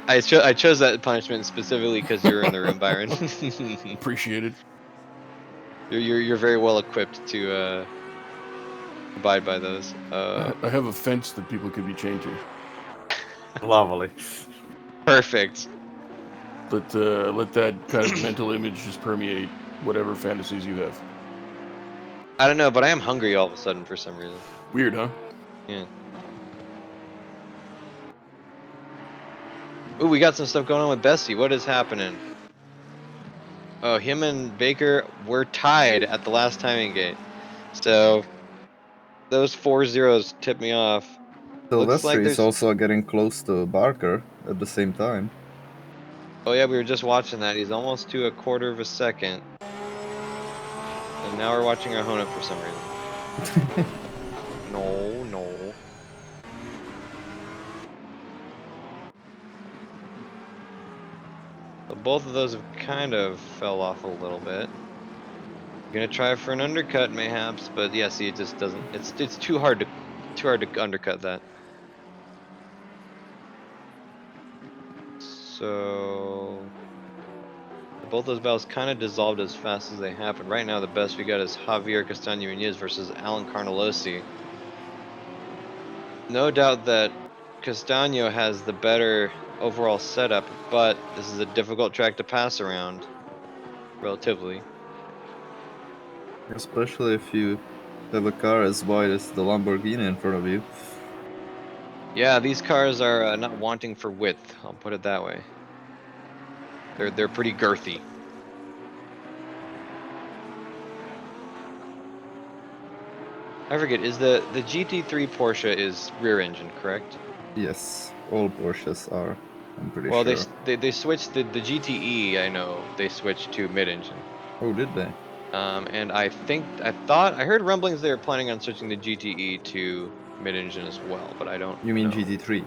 I chose that punishment specifically because you were in the room, Byron. Appreciated. You're very well equipped to abide by those. I have a fence that people could be chained to. Lovely. Perfect. Let that kind of mental image just permeate whatever fantasies you have. I don't know, but I am hungry all of a sudden for some reason. Weird, huh? Yeah. Ooh, we got some stuff going on with Bessie. What is happening? Oh, him and Baker were tied at the last timing gate. So those 4 zeros tip me off. Looks like Silvestri is there's. also getting close to Barker at the same time. Oh yeah, we were just watching that. He's almost to a quarter of a second. And now we're watching Arjona for some reason. No, no. So both of those have kind of fell off a little bit. Gonna try for an undercut mayhaps, but yeah, see, it just doesn't. It's too hard to undercut that. So both those battles kind of dissolved as fast as they happened. Right now, the best we got is Javier Castaño Muñoz versus Alan Carnelosi. No doubt that Castaño has the better overall setup, but this is a difficult track to pass around, relatively. Especially if you have a car as wide as the Lamborghini in front of you. Yeah, these cars are not wanting for width. I'll put it that way. They're pretty girthy. I forget. Is the GT3 Porsche is rear engine, correct? Yes, all Porsches are, I'm pretty Well, sure. they switched the GTE. I know they switched to mid engine. Oh, did they? And I heard rumblings they were planning on switching the GTE to mid-engine as well, but I don't You mean know. GT3?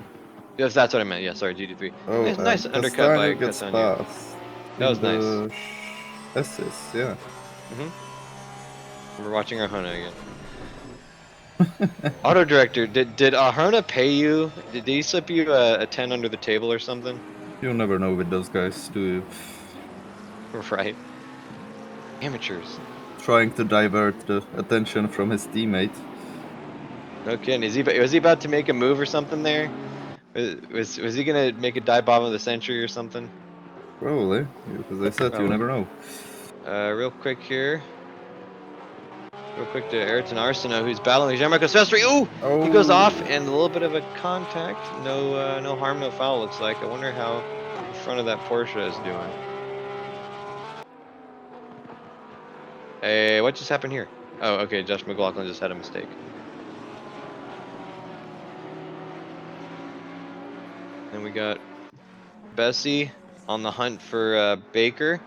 Yes, that's what I meant. Yeah, sorry, GT3. Oh, Nice undercut by Castaño gets Castaño. passed That was in nice. the S's, yeah. We're watching Arjona again. Auto director, did Arjona pay you? Did he slip you a 10 under the table or something? You'll never know with those guys, do you? Right. Amateurs. Trying to divert the attention from his teammate. No kidding. Was he about to make a move or something there? Was he gonna make a dive bomb of the century or something? Probably, because I said you Probably. never know. Real quick here. Real quick to Ayrton Arsenault, who's battling Jean-Marc Silvestri. Ooh! He goes off and a little bit of a contact. No harm, no foul, looks like. I wonder how the front of that Porsche is doing. Hey, what just happened here? Oh, okay, Josh McLaughlin just had a mistake. Then we got Bessie on the hunt for Baker.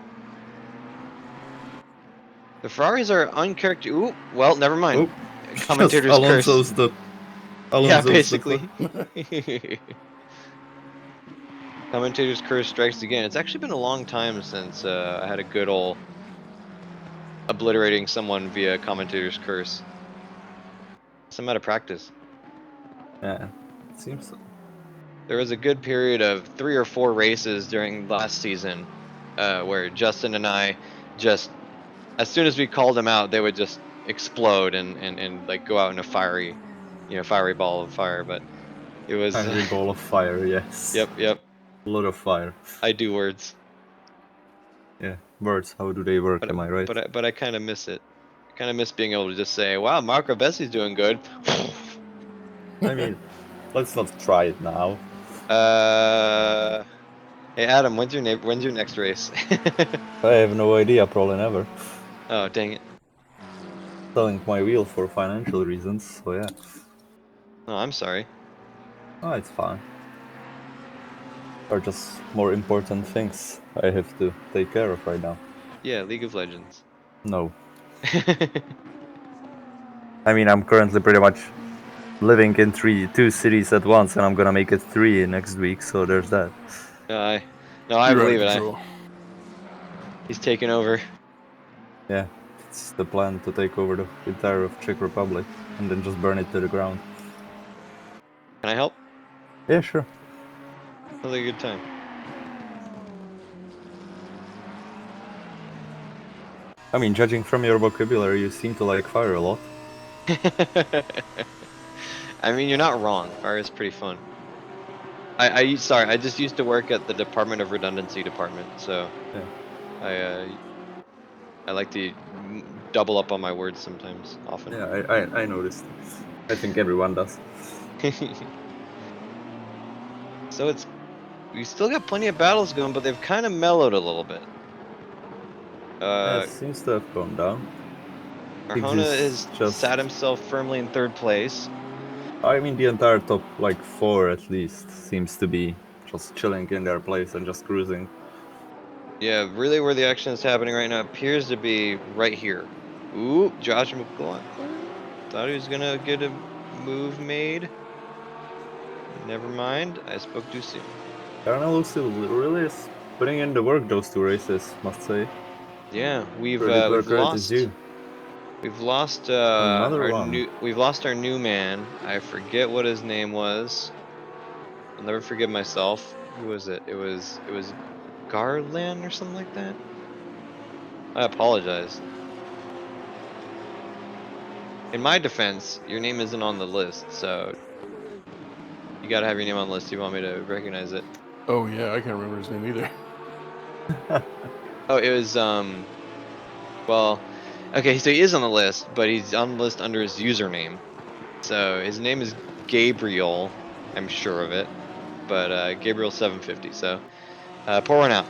The Ferraris are uncharacteristic. Ooh, well, never mind. Oh, Commentator's curse. Yeah, Alonso's basically. Commentator's curse strikes again. It's actually been a long time since I had a good ol' obliterating someone via commentator's curse. I'm out of practice. Yeah, it seems so. There was a good period of 3 or 4 races during last season where Justin and I just, as soon as we called them out, they would just explode and like go out in a fiery ball of fire. But it was Angry ball of fire, yes. Yep. A lot of fire. I do words. Yeah, words, how do they work, am I right? But I kind of miss it. I kind of miss being able to just say, "Wow, Marco Bessi's doing good." I mean, let's not try it now. Hey Adam, when's your next race? I have no idea, probably never. Oh, dang it. Selling my wheel for financial reasons, so yeah. Oh, I'm sorry. Oh, it's fine. Or just more important things I have to take care of right now. Yeah, League of Legends. No. I mean, I'm currently pretty much living in two cities at once, and I'm gonna make it 3 next week, so there's that. No, I You're out of believe it. control. He's taking over. Yeah, it's the plan to take over the entire of Czech Republic, and then just burn it to the ground. Can I help? Yeah, sure. Sounds like a good time. I mean, judging from your vocabulary, you seem to like fire a lot. I mean, you're not wrong. Fire is pretty fun. Sorry, I just used to work at the Department of Redundancy department, so Yeah. I like to double up on my words sometimes, often. Yeah, I noticed. I think everyone does. So we still got plenty of battles going, but they've kind of mellowed a little bit. Yeah, it seems to have gone down. Arjona It's has just- sat himself firmly in 3rd place. I mean, the entire top, like, 4 at least, seems to be just chilling in their place and just cruising. Yeah, really where the action is happening right now appears to be right here. Ooh, Josh McLaughlin. Thought he was gonna get a move made. Never mind, I spoke too soon. Darnell still really is putting in the work those 2 races, must say. Yeah, we've Credit where credit is lost. due. We've lost Another one. We've lost our new man. I forget what his name was. I'll never forgive myself. Who was it? It was Garland or something like that. I apologize. In my defense, your name isn't on the list, so you gotta have your name on the list if you want me to recognize it. Oh yeah, I can't remember his name either. Oh, it was well, okay, so he is on the list, but he's on the list under his username. So his name is Gabriel, I'm sure of it, but Gabriel 750. So pour one out.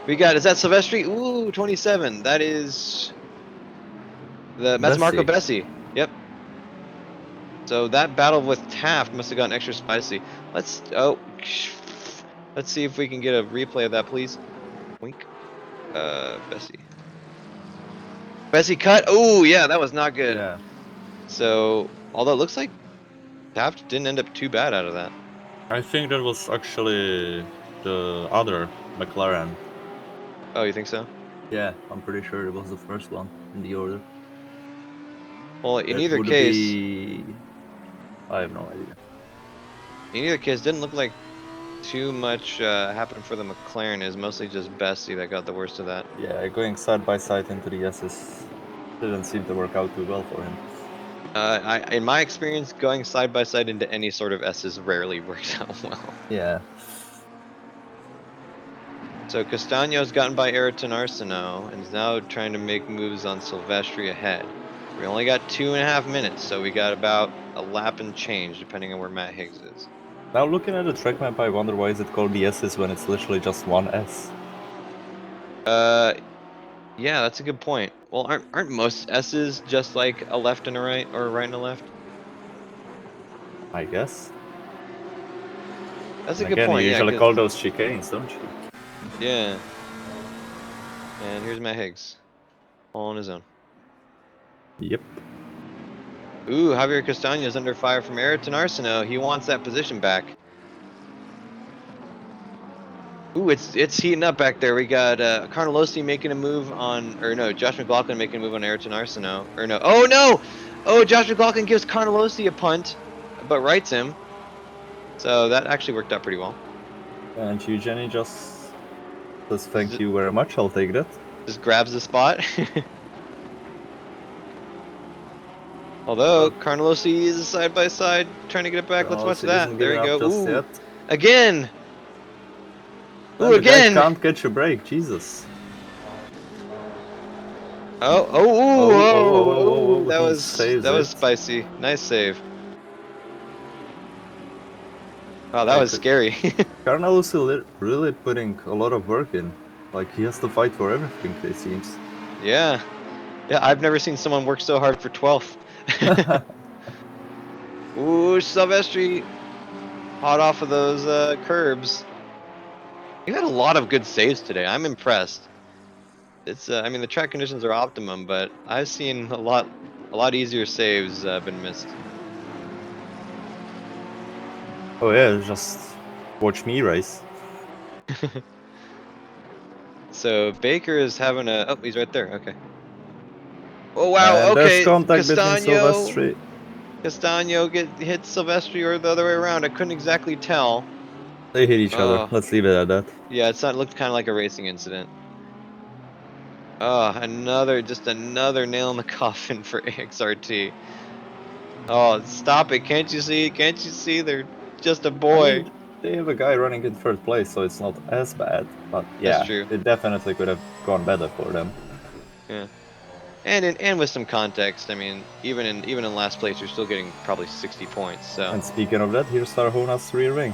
Is that Silvestri? Ooh, 27. That is that's Marco Bessi. Yep. So that battle with Taft must have gotten extra spicy. Let's see if we can get a replay of that, please. Wink. Bessie. Bessie cut. Oh yeah, that was not good. Yeah. So although it looks like Taft didn't end up too bad out of that. I think that was actually the other McLaren. Oh, you think so? Yeah, I'm pretty sure it was the first one in the order. Well, in It either would case, be... I have no idea. didn't look like too much happened for the McLaren. It was mostly just Bessie that got the worst of that. Yeah, going side by side into the S's didn't seem to work out too well for him. In my experience, going side by side into any sort of S's rarely works out well. Yeah. So Castagno's gotten by Ayrton Arsenault and is now trying to make moves on Silvestri ahead. We only got 2.5 minutes, so we got about a lap and change, depending on where Matt Higgs is. Now looking at the track map, I wonder why is it called the S's when it's literally just one S. Yeah, that's a good point. Well, aren't most S's just like a left and a right, or a right and a left? I guess. That's a And good again, point. you Yeah, usually 'cause- call those chicanes, don't you? yeah. And here's Matt Higgs, all on his own. Yep. Ooh, Javier Castagno's under fire from Ayrton Arsenault. He wants that position back. Ooh, it's heating up back there. We got Carnelosi making a move on, or no, Josh McLaughlin making a move on Ayrton Arsenault. Or no, oh no! Oh, Josh McLaughlin gives Carnelosi a punt, but rights him. So that actually worked out pretty well. And Eugenie just says thank you very much, I'll take that. Just grabs the spot. Although Carnelosi is side by side trying to get it back. Let's watch Carnelosi that. isn't There you giving up go. just Ooh, yet. again. Man, Ooh, the guy again. can't catch a break, Jesus. Oh, that he was saves that was it. spicy. Nice save. Wow, that Yeah, was scary. Carnelosi really putting a lot of work in. Like, he has to fight for everything, it seems. Yeah. Yeah, I've never seen someone work so hard for 12th. Ooh, Silvestri. Hot off of those curbs. You had a lot of good saves today. I'm impressed. It's I mean the track conditions are optimum, but I've seen a lot easier saves been missed. Oh yeah, just watch me race. So Baker is having a oh he's right there. Okay. Oh wow. And there's Okay. contact between Silvestri. Castagno hit Silvestri or the other way around. I couldn't exactly tell. They hit each other. Oh. Let's leave it at that. Yeah, it looked kind of like a racing incident. Oh, just another nail in the coffin for XRT. Oh, stop it. Can't you see? Can't you see? They're just a boy. I mean, they have a guy running in third place, so it's not as bad. But yeah, That's true. it definitely could have gone better for them. Yeah. And with some context, I mean, even in last place, you're still getting probably 60 points. So And speaking of that, here's Tarhona's rear wing.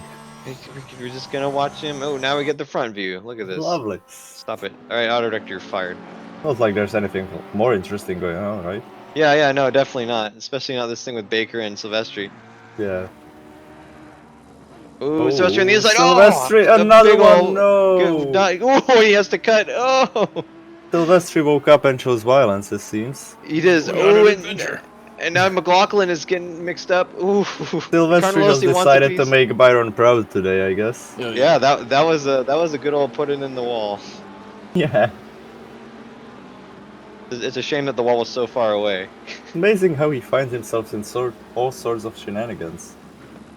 we're just gonna watch him. Oh, now we get the front view. Look at this. Lovely. Stop it. All right, auto director, you're fired. Not like there's anything more interesting going on, right? Yeah, no, definitely not. Especially not this thing with Baker and Silvestri. Yeah. Ooh, Silvestri on the inside. Silvestri, Oh, another big one. ol' No. Oh, he has to cut. Oh, Silvestri woke up and chose violence, it seems. he does. We got Oh, an adventure. and now McLaughlin is getting mixed up. Ooh, Silvestri just Carnelosi wants a decided to piece. make Byron proud today, I guess. Yeah, that was a good old put it in the wall. Yeah. It's a shame that the wall was so far away. Amazing how he finds himself in all sorts of shenanigans.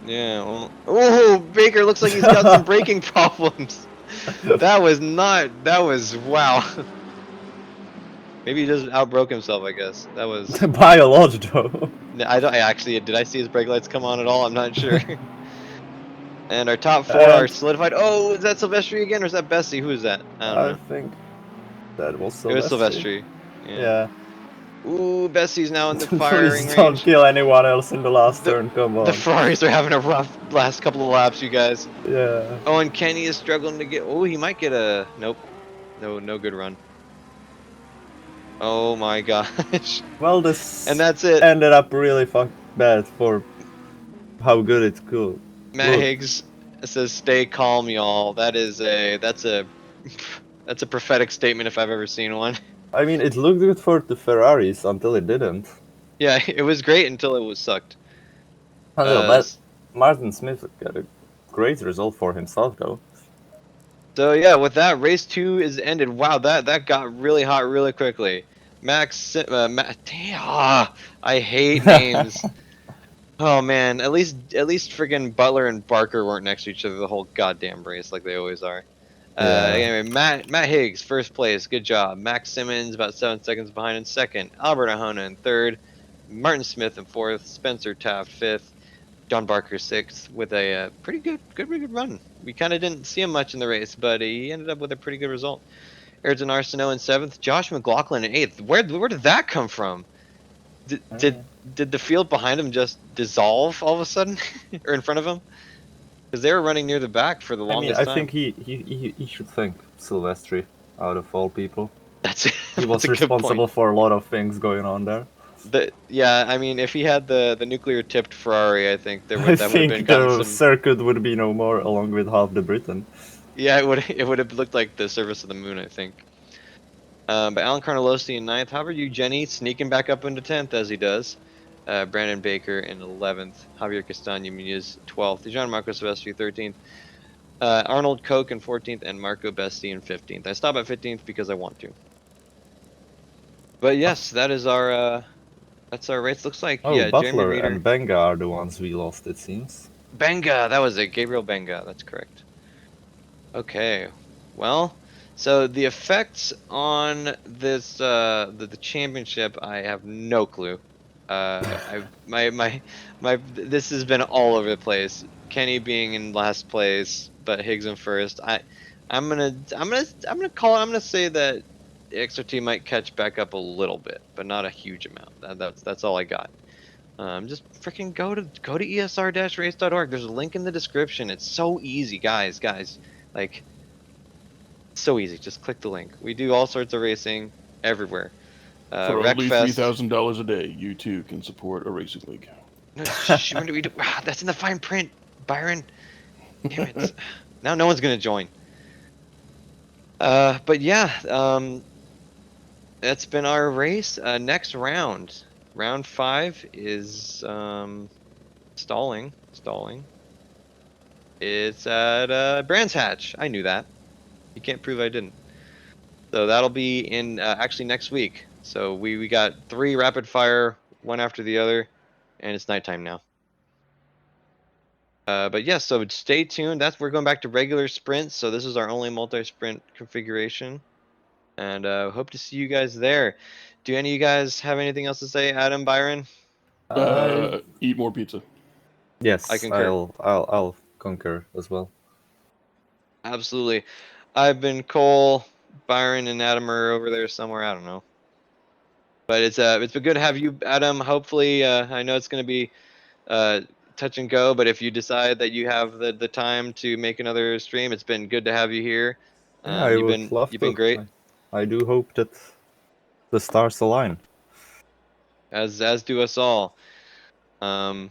Yeah. Well, oh, Baker looks like he's got some braking problems. That was wow. Maybe he just outbroke himself. I guess that was. By a lot, though. Did I see his brake lights come on at all? I'm not sure. And our top four are solidified. Oh, is that Silvestri again, or is that Bessie? Who is that? I don't know. think that was Silvestri. It was Silvestri. Yeah. Ooh, Bessie's now in the firing Please don't range. kill anyone else in the last turn, come on. The Ferraris are having a rough last couple of laps, you guys. Yeah. Oh, and Kenny is struggling to get. Oh, he might get a. Nope. No good run. Oh my gosh. Well, this And that's it. ended up really bad for how good it could. Matt look. Higgs says, "Stay calm, y'all." That's a prophetic statement if I've ever seen one. I mean, it looked good for the Ferraris until it didn't. Yeah, it was great until it was sucked. But Martin Smith got a great result for himself, though. So yeah, with that, race 2 is ended. Wow, that got really hot really quickly. I hate names. Oh man, at least friggin' Butler and Barker weren't next to each other the whole goddamn race like they always are. Yeah. Anyway, Matt Higgs, first place, good job. Max Simmons about 7 seconds behind in second. Albert Ahona in third. Martin Smith in fourth. Spencer Taft fifth. John Barker sixth with a pretty good run. We kind of didn't see him much in the race, but he ended up with a pretty good result. Ayrton Arsenault in seventh. Josh McLaughlin in eighth. Where did that come from? Did the field behind him just dissolve all of a sudden, or in front of him? Because they were running near the back for the I mean, longest I time. think he should thank Silvestri out of all people. That's He was that's a good responsible point. for a lot of things going on there. Yeah, I mean, if he had the nuclear tipped Ferrari, I think I that would have been think gotten the some. circuit would be no more, along with half the Britain. Yeah, it would have looked like the surface of the moon, I think. But Alan Carnelosi in ninth. How about you, Jenny? Sneaking back up into 10th as he does. Brandon Baker in 11th. Javier Castaño Munoz 12th. Gianmarco Silvestri 13th. Arnold Koch in 14th. And Marco Besti in 15th. I stop at 15th because I want to. But yes, that is our that's our race. Looks like, Oh, yeah, Jeremy Butler Reeder. and Benga are the ones we lost, it seems. Benga, that was it. Gabriel Benga, that's correct. Okay, well, so the effects on this the championship, I have no clue. This has been all over the place. Kenny being in last place, but Higgs in first. I'm gonna say that XRT might catch back up a little bit, but not a huge amount. That's all I got. Just freaking go to esr-race.org. There's a link in the description. It's so easy, guys. Like, so easy. Just click the link. We do all sorts of racing everywhere. For only Wreckfest. $3,000 a day, you too can support a racing league. No, when do we do? That's in the fine print, Byron. Damn it. Now no one's gonna join. But yeah, that's been our race. Next round, round 5 is stalling. It's at Brands Hatch. I knew that. You can't prove I didn't. So that'll be in actually next week. So we got 3 rapid fire, one after the other, and it's nighttime now. But yeah, so stay tuned. We're going back to regular sprints. So this is our only multi-sprint configuration, and hope to see you guys there. Do any of you guys have anything else to say, Adam, Byron? Eat more pizza. Yes, I concur. I'll concur as well. Absolutely. I've been Cole, Byron, and Adam are over there somewhere. I don't know. But it's been good to have you, Adam. Hopefully, I know it's going to be touch and go, but if you decide that you have the time to make another stream, it's been good to have you here. Yeah, I would love You've to. been great. I do hope that the stars align. As do us all. Yeah,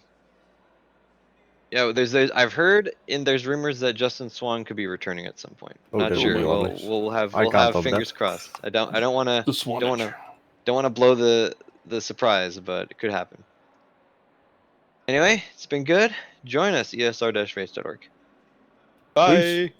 I've heard there's rumors that Justin Swan could be returning at some point. Oh, Not that would sure. be lovely. We'll I can't have top fingers that. crossed. I don't want to The Swanage. blow the surprise, but it could happen. Anyway, it's been good. Join us, esr-race.org. Peace. Bye.